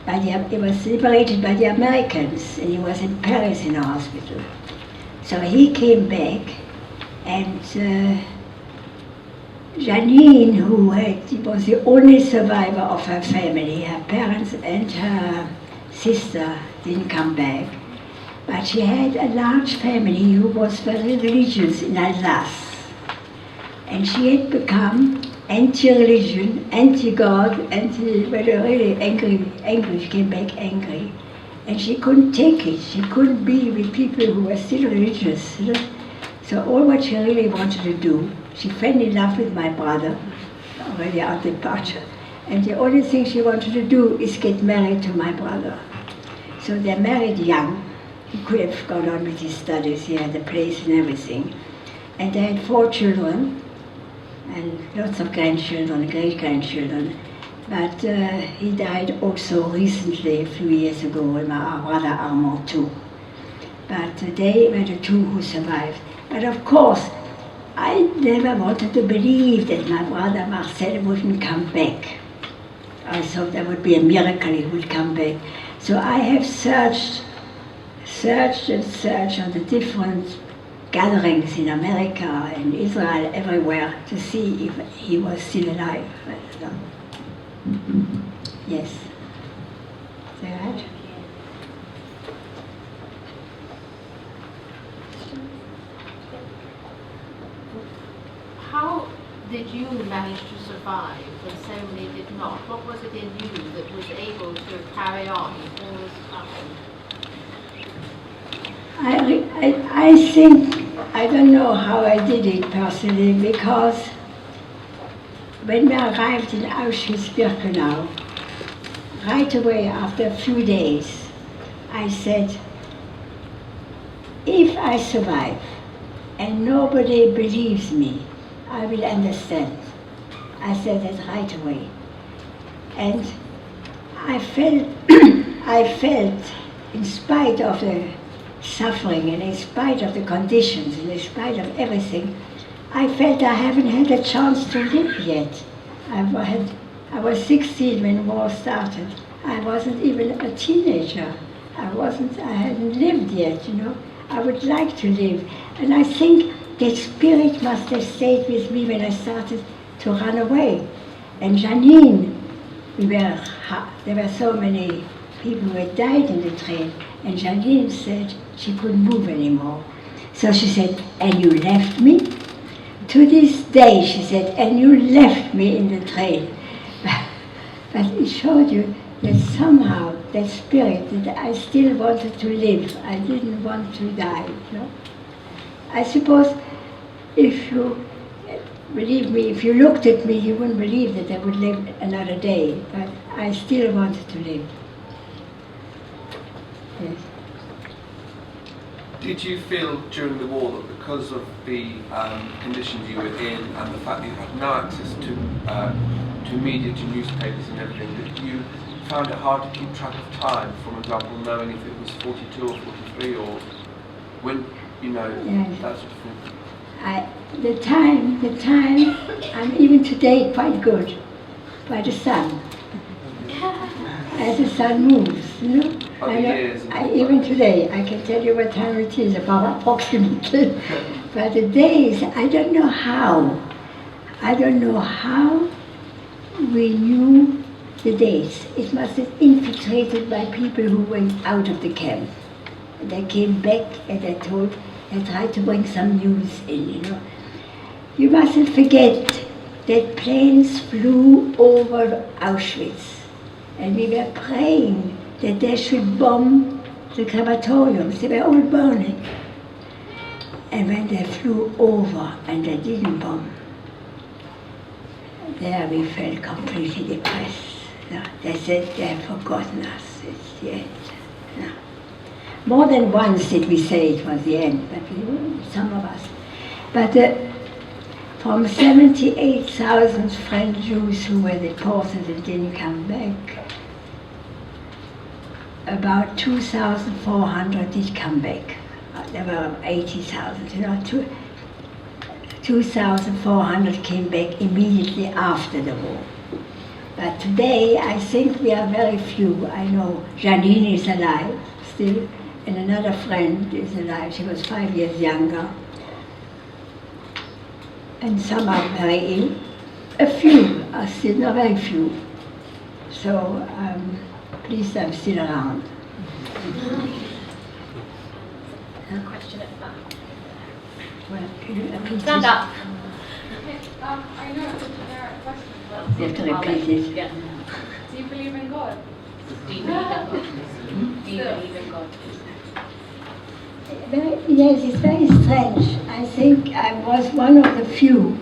He was liberated by the Americans, and he was in Paris in a hospital. So he came back, and Janine, who was the only survivor of her family, her parents and her sister didn't come back, but she had a large family who was very religious in Alsace. And she had become anti-religion, anti-God, really angry. She came back angry. And she couldn't take it. She couldn't be with people who were still religious. You know? So all what she really wanted to do, she fell in love with my brother, already on departure. And the only thing she wanted to do is get married to my brother. So they married young. He could have gone on with his studies. He had a place and everything. And they had 4 children. And lots of grandchildren, great-grandchildren. But he died also recently, a few years ago, and my brother Armand too. But they were the 2 who survived. But of course, I never wanted to believe that my brother Marcel wouldn't come back. I thought there would be a miracle he would come back. So I have searched searched and searched on the different gatherings in America and Israel, everywhere, to see if he was still alive. Yes. Is that right? How did you manage to survive when so many did not? What was it in you that was able to carry on all this happened? I think, I don't know how I did it personally, because when we arrived in Auschwitz-Birkenau, right away after a few days, I said, if I survive and nobody believes me, I will understand. I said that right away. And I felt, in spite of the suffering and in spite of the conditions and in spite of everything, I felt I haven't had a chance to live yet. I was 16 when war started. I wasn't even a teenager. I hadn't lived yet, you know. I would like to live. And I think that spirit must have stayed with me when I started to run away. And Janine, there were so many people who had died in the train, and Janine said she couldn't move anymore. So she said, and you left me? To this day, she said, and you left me in the train. But it showed you that somehow, that spirit, that I still wanted to live. I didn't want to die, you know. I suppose if you, believe me, if you looked at me, you wouldn't believe that I would live another day, but I still wanted to live. Yes. Did you feel during the war that because of the conditions you were in and the fact that you had no access to media, to newspapers and everything, that you found it hard to keep track of time, for example, knowing if it was 42 or 43 or when, you know, yes. That sort of thing? The time, I'm even today quite good by the sun. As the sun moves, you know. Even today, I can tell you what time it is, about approximately. But the days, I don't know how we knew the dates. It must have infiltrated by people who went out of the camp. They came back and they tried to bring some news in, you know. You mustn't forget that planes flew over Auschwitz, and we were praying that they should bomb the crematoriums. They were all burning. And when they flew over and they didn't bomb, there we felt completely depressed. No, they said they have forgotten us, it's the end. No. More than once did we say it was the end, but some of us. But from 78,000 French Jews who were deported and didn't come back, about 2,400 did come back. There were 80,000, you know. 2,400 came back immediately after the war. But today, I think we are very few. I know Janine is alive still, and another friend is alive. She was 5 years younger. And some are very ill. A few are still, not very few. So, please, I'm still around. A question at the back. Well, can you repeat Stand this? up. I know it's a generic question, but You have to repeat it. Yeah. do you believe in God? Do you believe in God? Do you believe in God? Yes, it's very strange. I think I was one of the few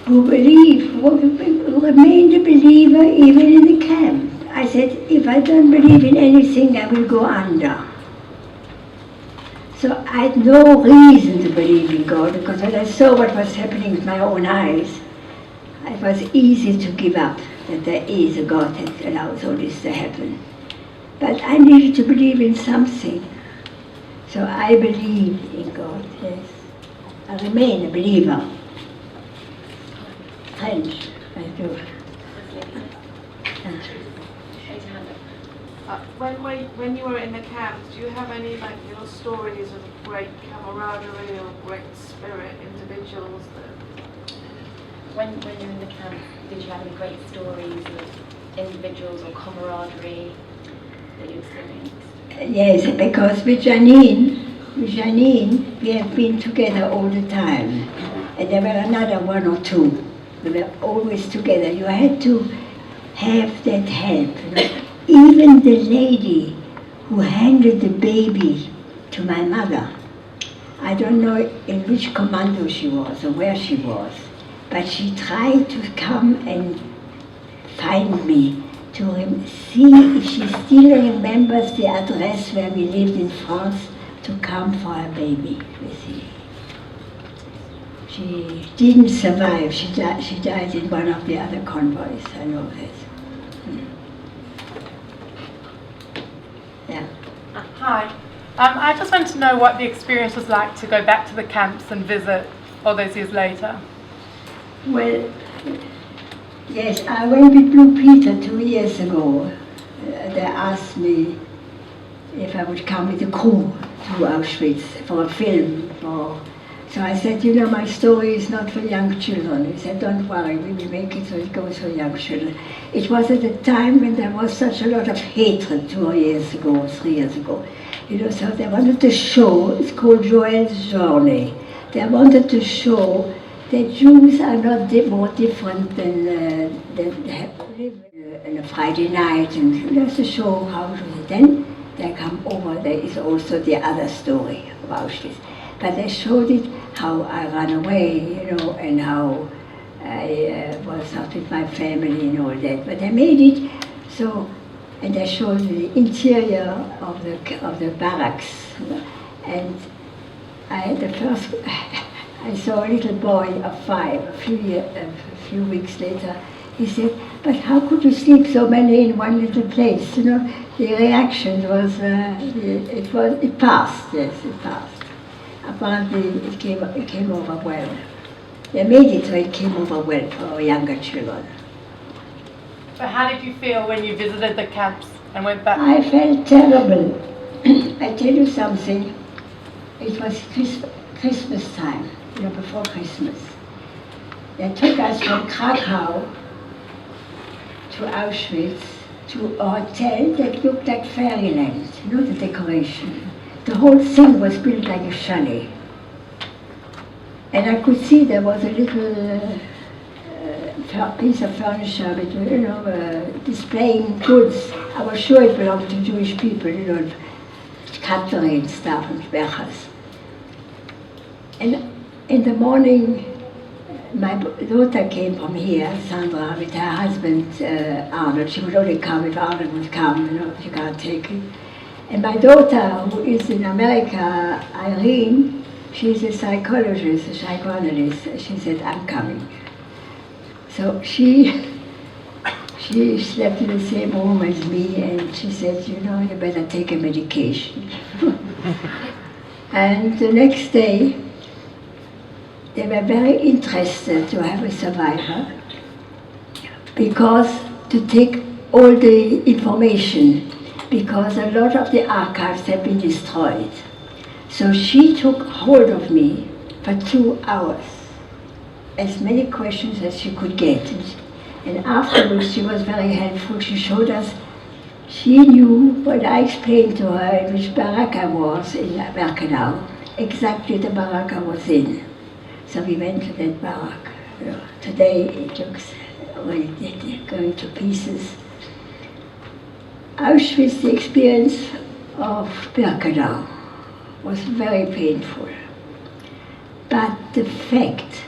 who remained a believer even in the camp. I said, if I don't believe in anything, I will go under. So I had no reason to believe in God, because when I saw what was happening with my own eyes, it was easy to give up that there is a God that allows all this to happen. But I needed to believe in something. So I believe in God, yes. I remain a believer. Strange, I do. When you were in the camps, do you have any like little stories of great camaraderie or great spirit individuals that? When you were in the camp, did you have any great stories of individuals or camaraderie that you experienced? Yes, because with Janine, we have been together all the time. And there were another one or two. We were always together. You had to have that help. You know? Even the lady who handed the baby to my mother, I don't know in which commando she was or where she was, but she tried to come and find me to see if she still remembers the address where we lived in France to come for her baby. You see. She didn't survive. She died in one of the other convoys. I know that. Yeah. Hi. I just wanted to know what the experience was like to go back to the camps and visit all those years later. Well, yes, I went with Blue Peter 2 years ago. They asked me if I would come with the crew to Auschwitz for a film. So I said, you know, my story is not for young children. He said, don't worry, we will make it so it goes for young children. It was at a time when there was such a lot of hatred 2 years ago, 3 years ago. You know, so they wanted to show, it's called Joel's Journey. They wanted to show that Jews are not more different than on a Friday night, and just to show how then they come over. There is also the other story of Auschwitz. But they showed it how I ran away, you know, and how I was not with my family and all that. But they made it so, and they showed the interior of the barracks. And I had the first, I saw a little boy of 5, a few weeks later. He said, but how could you sleep so many in one little place? You know, the reaction was, it passed, yes, it passed. Apparently it came over well. They made it so it came over well for younger children. So how did you feel when you visited the camps and went back? I felt terrible. I tell you something, it was Christmas time, you know, before Christmas. They took us from Krakow to Auschwitz to a hotel that looked like fairyland, you know, the decoration. The whole thing was built like a chalet. And I could see there was a little piece of furniture, with, you know, displaying goods. I was sure it belonged to Jewish people, you know, cutlery and stuff and berachas. And in the morning, my daughter came from here, Sandra, with her husband, Arnold. She would only come if Arnold would come, you know, she can't take it. And my daughter, who is in America, Irene, she's a psychologist, a psychoanalyst. She said, I'm coming. So she slept in the same room as me, and she said, you know, you better take a medication. And the next day, they were very interested to have a survivor, because to take all the information, because a lot of the archives have been destroyed. So she took hold of me for 2 hours, as many questions as she could get. And afterwards she was very helpful. She showed us, she knew what I explained to her in which barrack I was in Birkenau, exactly the barrack I was in. So we went to that barrack. You know, today it looks already going to pieces. Auschwitz, the experience of Birkenau was very painful. But the fact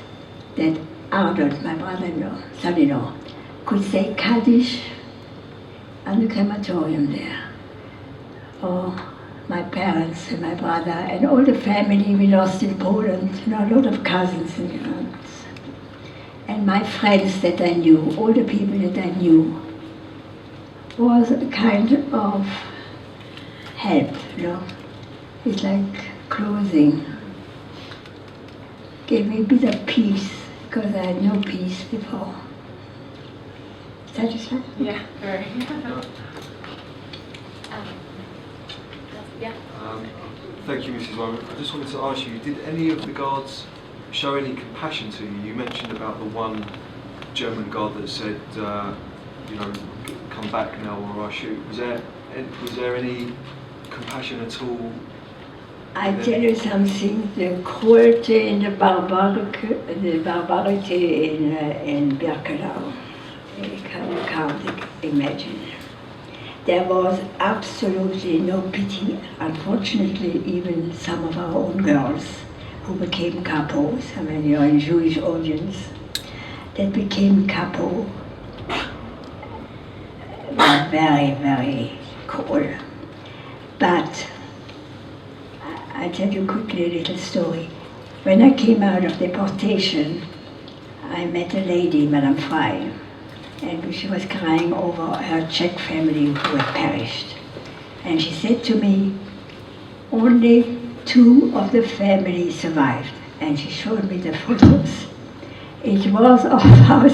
that Arnold, my brother-in-law, son-in-law, could say Kaddish on the crematorium there, or my parents and my brother and all the family we lost in Poland, you know, a lot of cousins and aunts, and my friends that I knew, all the people that I knew, was a kind of help, you know. It's like clothing. Gave me a bit of peace, because I had no peace before. Satisfied? Yeah, very. Yeah. Thank you, Mrs. Wyman. I just wanted to ask you, did any of the guards show any compassion to you? You mentioned about the one German guard that said, come back now or I'll shoot. Was there any compassion at all? I tell you something, the cruelty and the barbarity in Birkenau, you can't imagine. There was absolutely no pity. Unfortunately, even some of our own girls who became capos, I mean, you're in Jewish audience, that became capo, were very, very cruel. But I tell you quickly a little story. When I came out of deportation, I met a lady, Madame Frey, and she was crying over her Czech family who had perished. And she said to me, only 2 of the family survived. And she showed me the photos. It was of our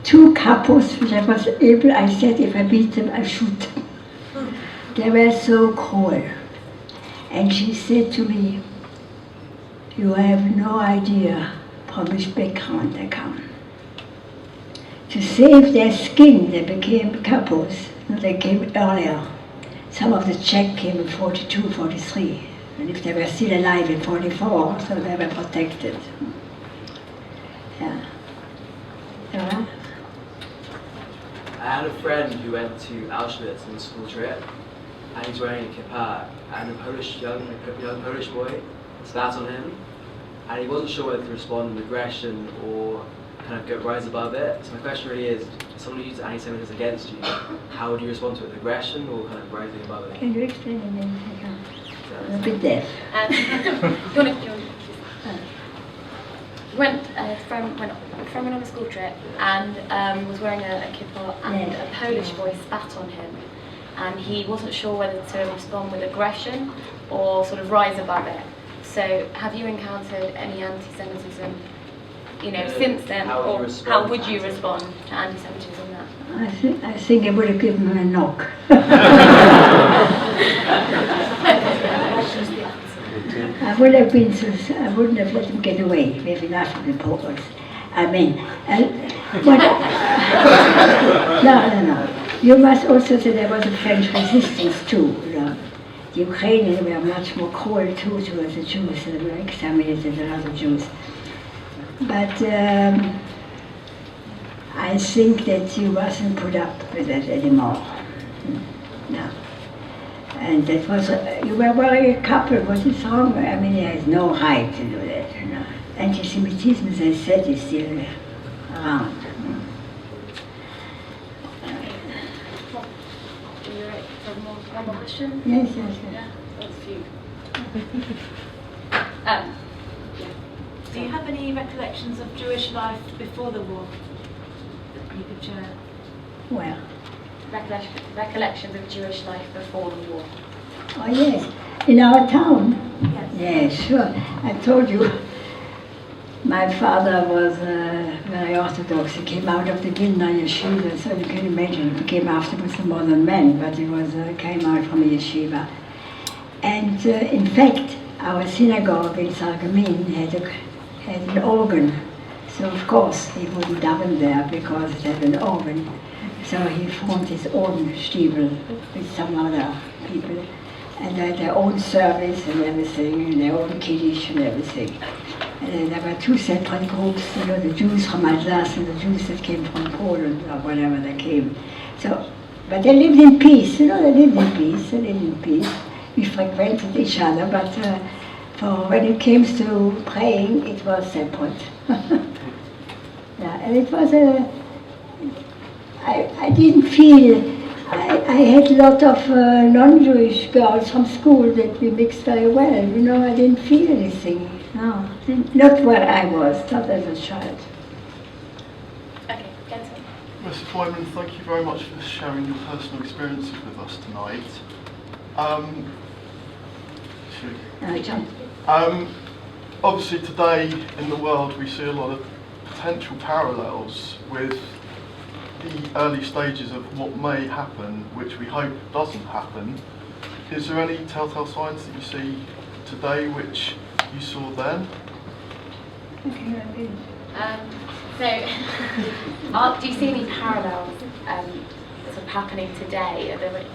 2 capos which I was able, I said, if I beat them, I shoot them. They were so cruel. And she said to me, you have no idea from which background they come. To save their skin, they became capos. They came earlier. Some of the Czech came in 42, 43. And if they were still alive in 44, so they were protected. Yeah. Yeah. I had a friend who went to Auschwitz on a school trip, and he's wearing a kippah, and a young Polish boy spat on him, and he wasn't sure whether to respond with aggression or kind of rise above it. So my question really is, if someone uses anti-Semitism against you, how would you respond to it? With aggression or kind of rising above it? Can you explain it then? I'm a bit deaf. Went from on a school trip and was wearing a kippah, and a Polish boy spat on him, and he wasn't sure whether to respond with aggression or sort of rise above it. So have you encountered any anti-Semitism, since then, or how would you respond to anti-Semitism now? I think I would have given him a knock. I wouldn't have let him get away. We have enough of the Poles. I mean, no. You must also say there was a French resistance too. The Ukrainians were much more cruel too towards the Jews. They were exterminated a lot of Jews. But I think that you mustn't put up with that anymore. No. And that was, you were wearing a couple, what is wrong? I mean, he has no right to do that. Anti-Semitism, as I said, is still around. One more question? Yes. Yeah, that's a few. Do you have any recollections of Jewish life before the war that you could share? Well, recollections of Jewish life before the war. Oh yes, in our town? Yes. Yes, sure. I told you, my father was very orthodox. He came out of the Vilna yeshiva, so you can imagine, he became afterwards a modern man, but he came out from a yeshiva. And in fact, our synagogue in Sargamin had an organ. So of course he wouldn't daven there because it had an organ. So he formed his own shtiebel with some other people. And they had their own service and everything, and their own kiddush and everything. And there were 2 separate groups, the Jews from Alsace and the Jews that came from Poland or wherever they came. So, but they lived in peace, they lived in peace. We frequented each other, but for when it came to praying, it was separate. Yeah, and it was I didn't feel, I had a lot of non-Jewish girls from school that we mixed very well, I didn't feel anything, no, not where I was, not as a child. Okay, Gentle. Mrs. Wyman, thank you very much for sharing your personal experiences with us tonight. Obviously today in the world we see a lot of potential parallels with the early stages of what may happen, which we hope doesn't happen, is there any telltale signs that you see today which you saw then? So, do you see any parallels sort of happening today? Are there,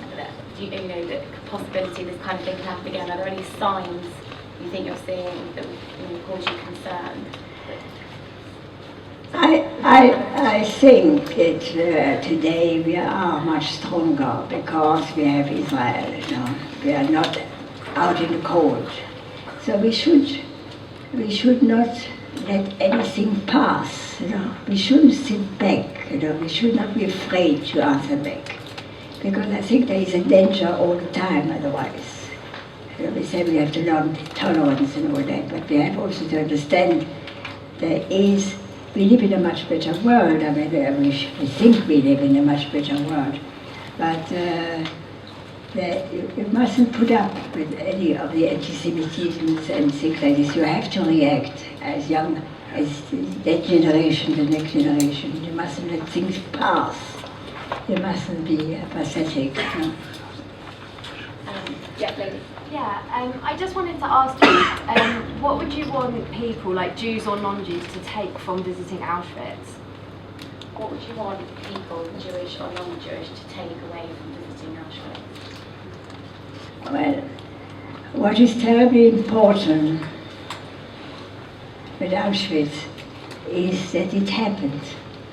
do you know the possibility this kind of thing can happen again? Are there any signs you think you're seeing that would cause you concern? I think that today we are much stronger because we have Israel. You know? We are not out in the cold, so we should not let anything pass. You know? We shouldn't sit back. You know? We should not be afraid to answer back, because I think there is a danger all the time. Otherwise, you know, we say we have to learn tolerance and all that, but we have also to understand we live in a much better world. I mean, we think we live in a much better world, but you mustn't put up with any of the anti-Semitisms and things like this. You have to react as that generation, the next generation. You mustn't let things pass. You mustn't be pathetic. No? Yeah, lady. Yeah, I just wanted to ask you, what would you want people, like Jews or non-Jews, to take from visiting Auschwitz? What would you want people, Jewish or non-Jewish, to take away from visiting Auschwitz? Well, what is terribly important with Auschwitz is that it happened.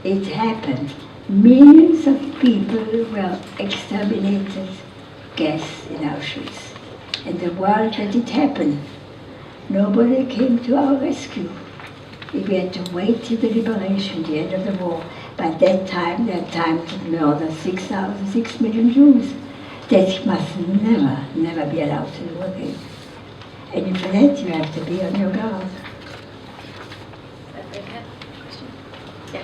It happened. Millions of people were exterminated, gas in Auschwitz. And the world let it happen. Nobody came to our rescue. We had to wait till the liberation, the end of the war. By that time, they had time to murder 6 million Jews. That must never be allowed to do again. And for that, you have to be on your guard. Yeah.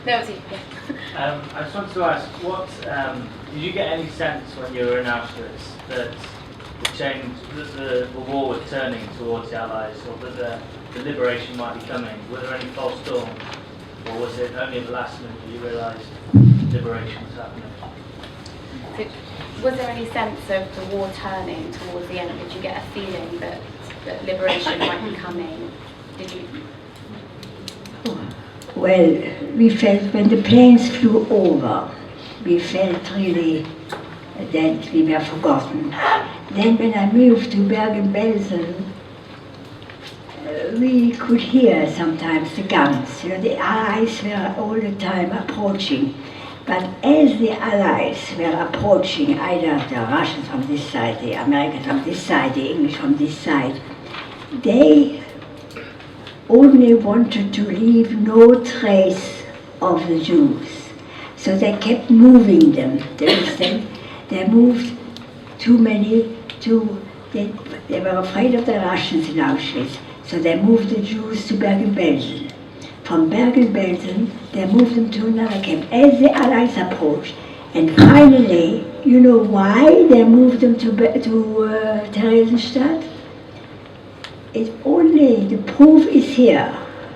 No, it's you. Yeah. I just wanted to ask, did you get any sense when you were in Auschwitz that the war was turning towards the Allies, or that the liberation might be coming? Were there any false dawns, or was it only at the last minute that you realised liberation was happening? So, was there any sense of the war turning towards the end? Did you get a feeling that liberation might be coming? Did you? Well, we felt when the planes flew over, we felt really that we were forgotten. Then when I moved to Bergen-Belsen, we could hear sometimes the guns. You know, the Allies were all the time approaching. But as the Allies were approaching, either the Russians from this side, the Americans from this side, the English from this side, they only wanted to leave no trace of the Jews. So they kept moving them. They moved too many they were afraid of the Russians in Auschwitz, so they moved the Jews to Bergen-Belsen. From Bergen-Belsen, they moved them to another camp as the Allies approached. And finally, you know why they moved them to Theresienstadt? It's only, the proof is here,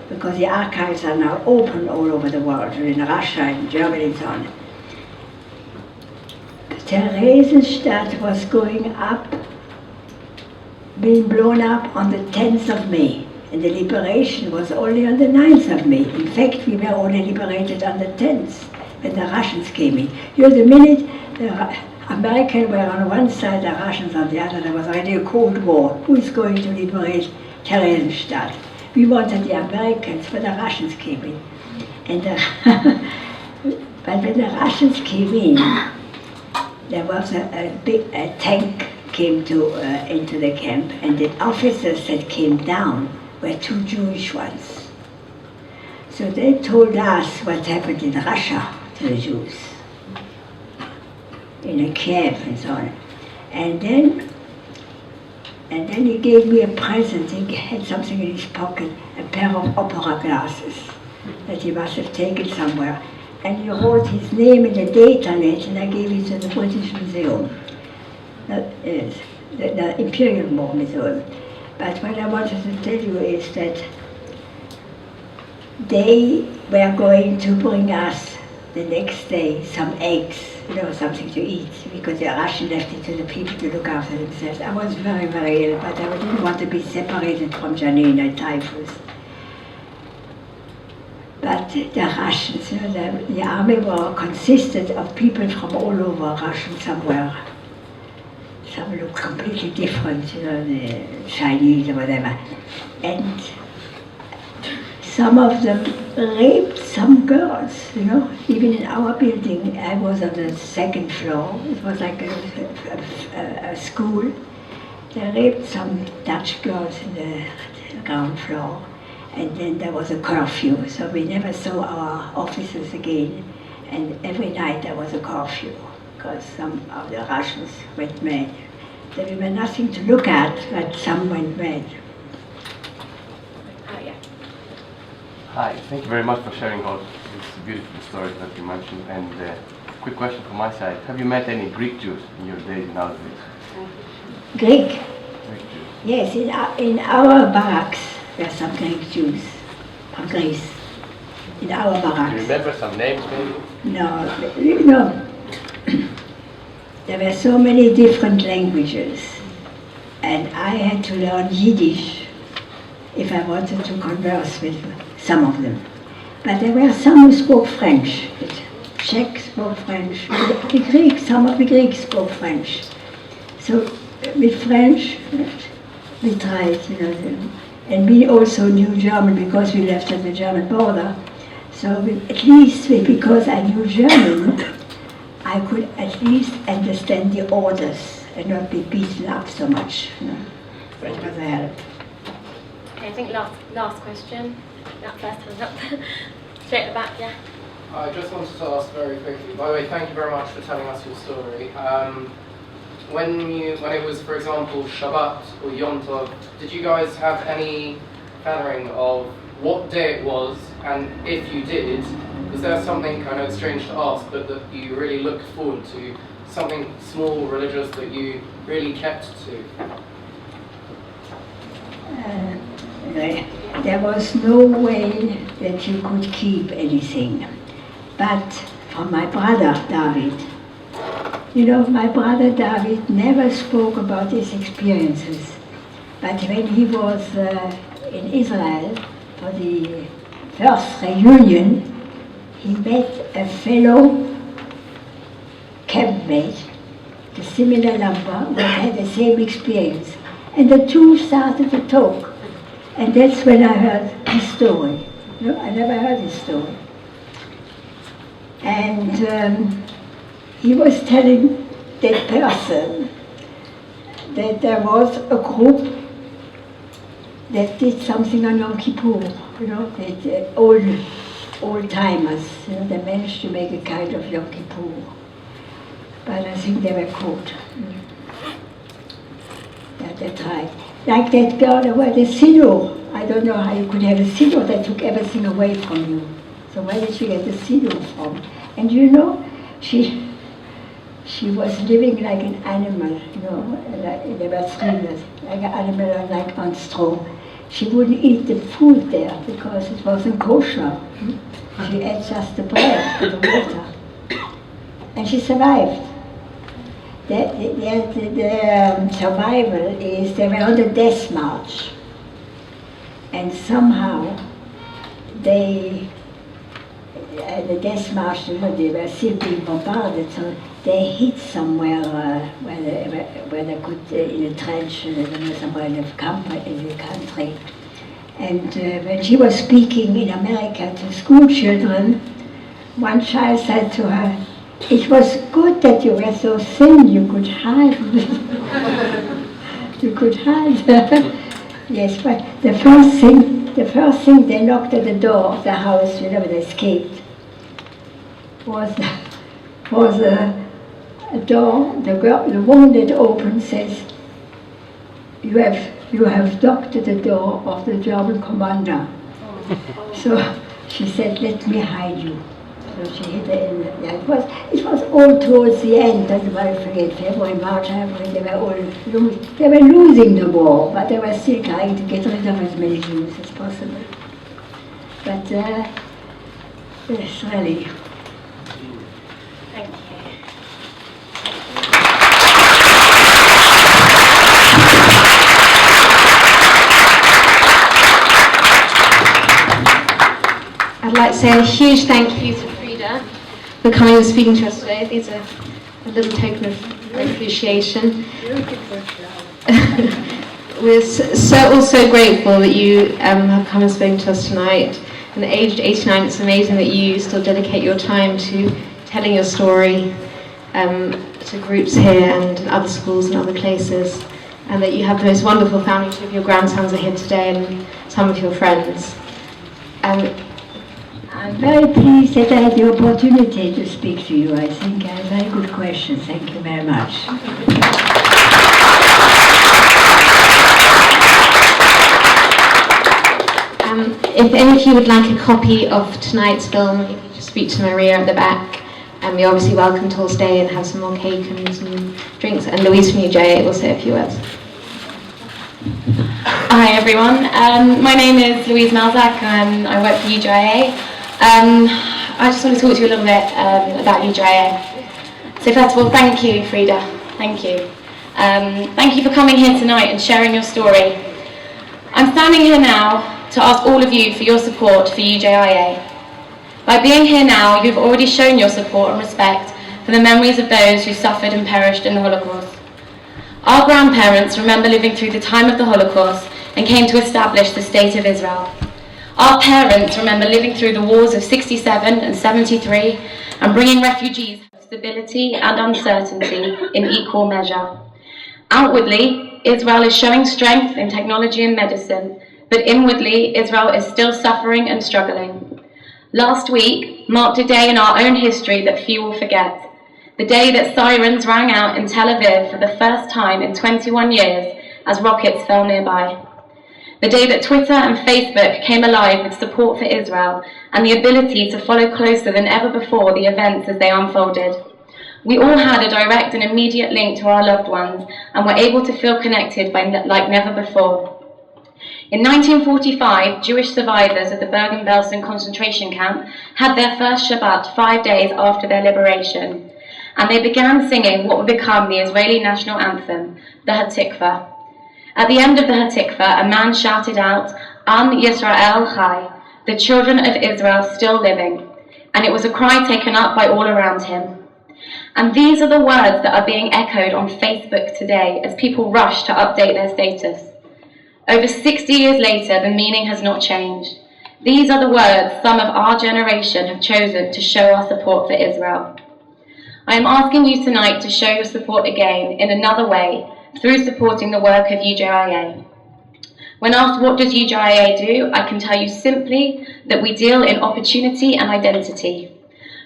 because the archives are now open all over the world, in Russia, in Germany and so on. Theresienstadt was going up, being blown up on the 10th of May, and the liberation was only on the 9th of May. In fact, we were only liberated on the 10th, when the Russians came in. You know, the minute the Americans were on one side, the Russians on the other, there was already a Cold War. Who is going to liberate Theresienstadt? We wanted the Americans, but the Russians came in. And but when the Russians came in, there was a big tank came into the camp, and the officers that came down were 2 Jewish ones. So they told us what happened in Russia to the Jews, in a camp and so on. And then he gave me a present. He had something in his pocket, a pair of opera glasses that he must have taken somewhere. And he wrote his name and the date on it, and I gave it to the British Museum, the Imperial War Museum. But what I wanted to tell you is that they were going to bring us the next day some eggs something to eat, because the Russians left it to the people to look after themselves. I was very, very ill, but I didn't want to be separated from Janine and typhus. But the Russians, the army consisted of people from all over Russia. Some looked completely different, the Chinese or whatever. And some of them raped some girls, Even in our building, I was on the second floor. It was like a school. They raped some Dutch girls in the ground floor. And then there was a curfew, so we never saw our officers again. And every night there was a curfew, because some of the Russians went mad. There were nothing to look at, but some went mad. Hi, thank you very much for sharing all these beautiful stories that you mentioned. And quick question from my side. Have you met any Greek Jews in your days in Auschwitz? Greek? Greek Jews. Yes, in our barracks there are some Greek Jews from Greece. In our barracks. Do you remember some names maybe? No, there were so many different languages, and I had to learn Yiddish if I wanted to converse with some of them. But there were some who spoke French. The Czechs spoke French. The Greeks, some of the Greeks spoke French. So with French, we tried, and we also knew German because we left at the German border. So because I knew German, I could at least understand the orders and not be beaten up so much. That was a help. Okay, I think last question. That first hand up. Straight at the back, yeah. I just wanted to ask very quickly. By the way, thank you very much for telling us your story. When it was, for example, Shabbat or Yom Tov, did you guys have any gathering of what day it was, and if you did, was there something, I know it's strange to ask, but that you really looked forward to, something small, religious, that you really kept to? There was no way that you could keep anything. But for my brother David, my brother David never spoke about his experiences. But when he was in Israel for the first reunion, he met a fellow campmate, a similar number, that had the same experience. And the two started to talk. And that's when I heard his story. I never heard his story. And he was telling that person that there was a group that did something on Yom Kippur, that old-timers, they managed to make a kind of Yom Kippur. But I think they were caught. Yeah, they tried. Like that girl who had a siddur. I don't know how you could have a siddur that took everything away from you. So where did she get the siddur from? And she was living like an animal, there were thrillers, like an animal like on straw. She wouldn't eat the food there because it wasn't kosher. She ate just the bread and the water. And she survived. The survival is they were on the death march, and somehow the death march, they were still being bombarded, so they hid somewhere where they could, in a trench, somewhere in the country. And when she was speaking in America to school children, one child said to her, "It was good that you were so thin, you could hide." You could hide. Yes, but the first thing they knocked at the door of the house, when they escaped, was a door. The woman that opened says, "You have knocked at the door of the German commander." So she said, "Let me hide you." So she hid it in. It was all towards the end. I forget, February, March, April. They were losing the war, but they were still trying to get rid of as many Jews as possible. But yes, really. Thank you. I'd like to say a huge thank you to Freda for coming and speaking to us today. These are a little token of appreciation. We're so grateful that you have come and spoken to us tonight. And aged 89, it's amazing that you still dedicate your time to telling your story to groups here and other schools and other places, and that you have the most wonderful family. Two of your grandsons are here today and some of your friends. I'm very pleased that I had the opportunity to speak to you. I think I had very good questions. Thank you very much. If any of you would like a copy of tonight's film, you can just speak to Maria at the back. You're obviously welcome to all stay and have some more cake and some drinks. And Louise from UJIA will say a few words. Hi everyone, my name is Louise Malzak and I work for UJIA. I just want to talk to you a little bit about UJIA. So first of all, thank you Freda, thank you. Thank you for coming here tonight and sharing your story. I'm standing here now to ask all of you for your support for UJIA. By being here now, you've already shown your support and respect for the memories of those who suffered and perished in the Holocaust. Our grandparents remember living through the time of the Holocaust and came to establish the State of Israel. Our parents remember living through the wars of 67 and 73 and bringing refugees stability and uncertainty in equal measure. Outwardly, Israel is showing strength in technology and medicine, but inwardly, Israel is still suffering and struggling. Last week marked a day in our own history that few will forget. The day that sirens rang out in Tel Aviv for the first time in 21 years as rockets fell nearby. The day that Twitter and Facebook came alive with support for Israel and the ability to follow closer than ever before the events as they unfolded. We all had a direct and immediate link to our loved ones and were able to feel connected like never before. In 1945, Jewish survivors of the Bergen-Belsen concentration camp had their first Shabbat 5 days after their liberation, and they began singing what would become the Israeli national anthem, the Hatikva. At the end of the Hatikva, a man shouted out, Am Yisrael Chai, the children of Israel still living, and it was a cry taken up by all around him. And these are the words that are being echoed on Facebook today as people rush to update their status. Over 60 years later, the meaning has not changed. These are the words some of our generation have chosen to show our support for Israel. I am asking you tonight to show your support again in another way through supporting the work of UJIA. When asked what does UJIA do, I can tell you simply that we deal in opportunity and identity.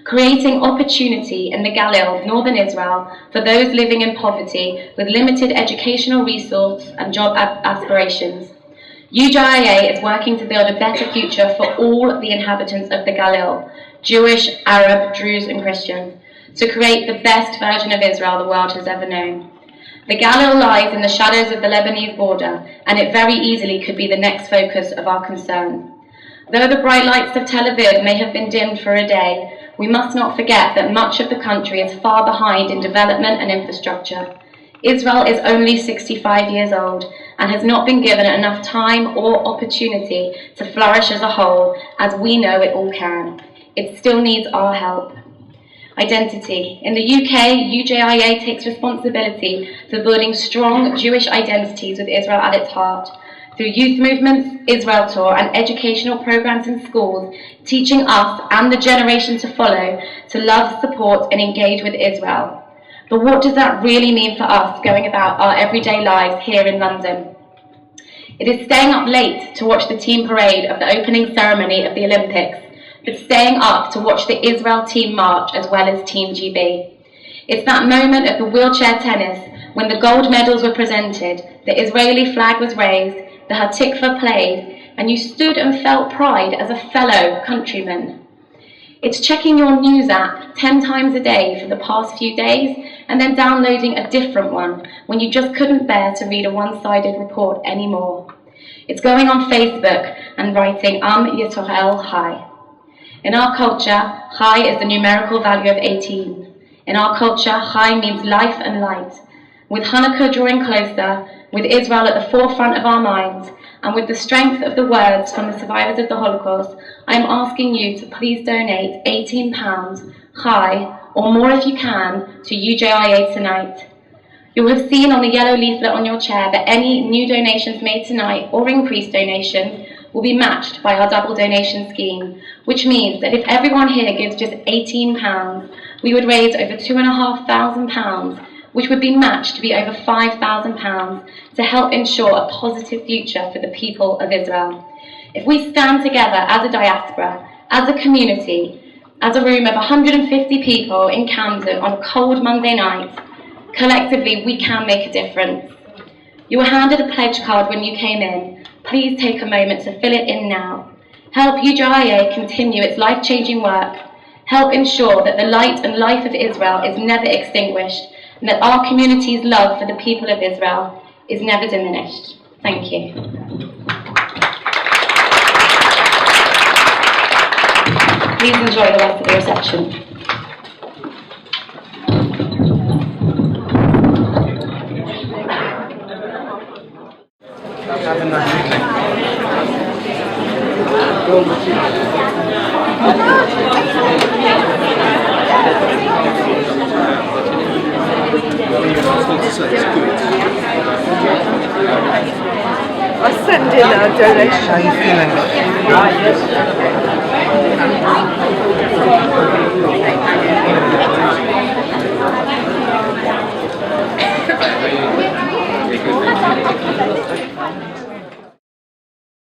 Creating opportunity in the Galil, northern Israel, for those living in poverty with limited educational resource and job aspirations. UJIA is working to build a better future for all the inhabitants of the Galil, Jewish, Arab, Druze and Christian, to create the best version of Israel the world has ever known. The Galil lies in the shadows of the Lebanese border, and it very easily could be the next focus of our concern. Though the bright lights of Tel Aviv may have been dimmed for a day, we must not forget that much of the country is far behind in development and infrastructure. Israel is only 65 years old and has not been given enough time or opportunity to flourish as a whole, as we know it all can. It still needs our help. Identity. In the UK, UJIA takes responsibility for building strong Jewish identities with Israel at its heart, through youth movements, Israel Tour and educational programs in schools, teaching us and the generation to follow to love, support and engage with Israel. But what does that really mean for us going about our everyday lives here in London? It is staying up late to watch the team parade of the opening ceremony of the Olympics, but staying up to watch the Israel team march as well as Team GB. It's that moment of the wheelchair tennis when the gold medals were presented, the Israeli flag was raised, the Hatikva played, and you stood and felt pride as a fellow countryman. It's checking your news app 10 times a day for the past few days and then downloading a different one when you just couldn't bear to read a one-sided report anymore. It's going on Facebook and writing Am Yisrael Chai. In our culture, Chai is the numerical value of 18. In our culture, Chai means life and light. With Hanukkah drawing closer, with Israel at the forefront of our minds, and with the strength of the words from the survivors of the Holocaust, I am asking you to please donate £18, high, or more if you can, to UJIA tonight. You will have seen on the yellow leaflet on your chair that any new donations made tonight or increased donations will be matched by our double donation scheme, which means that if everyone here gives just £18, we would raise over £2,500, which would be matched to be over £5,000 to help ensure a positive future for the people of Israel. If we stand together as a diaspora, as a community, as a room of 150 people in Camden on a cold Monday night, collectively we can make a difference. You were handed a pledge card when you came in. Please take a moment to fill it in now. Help UJIA continue its life-changing work. Help ensure that the light and life of Israel is never extinguished, and that our community's love for the people of Israel is never diminished. Thank you. Please enjoy the rest of the reception. Have a nice evening. I send in a donation. How are you feeling?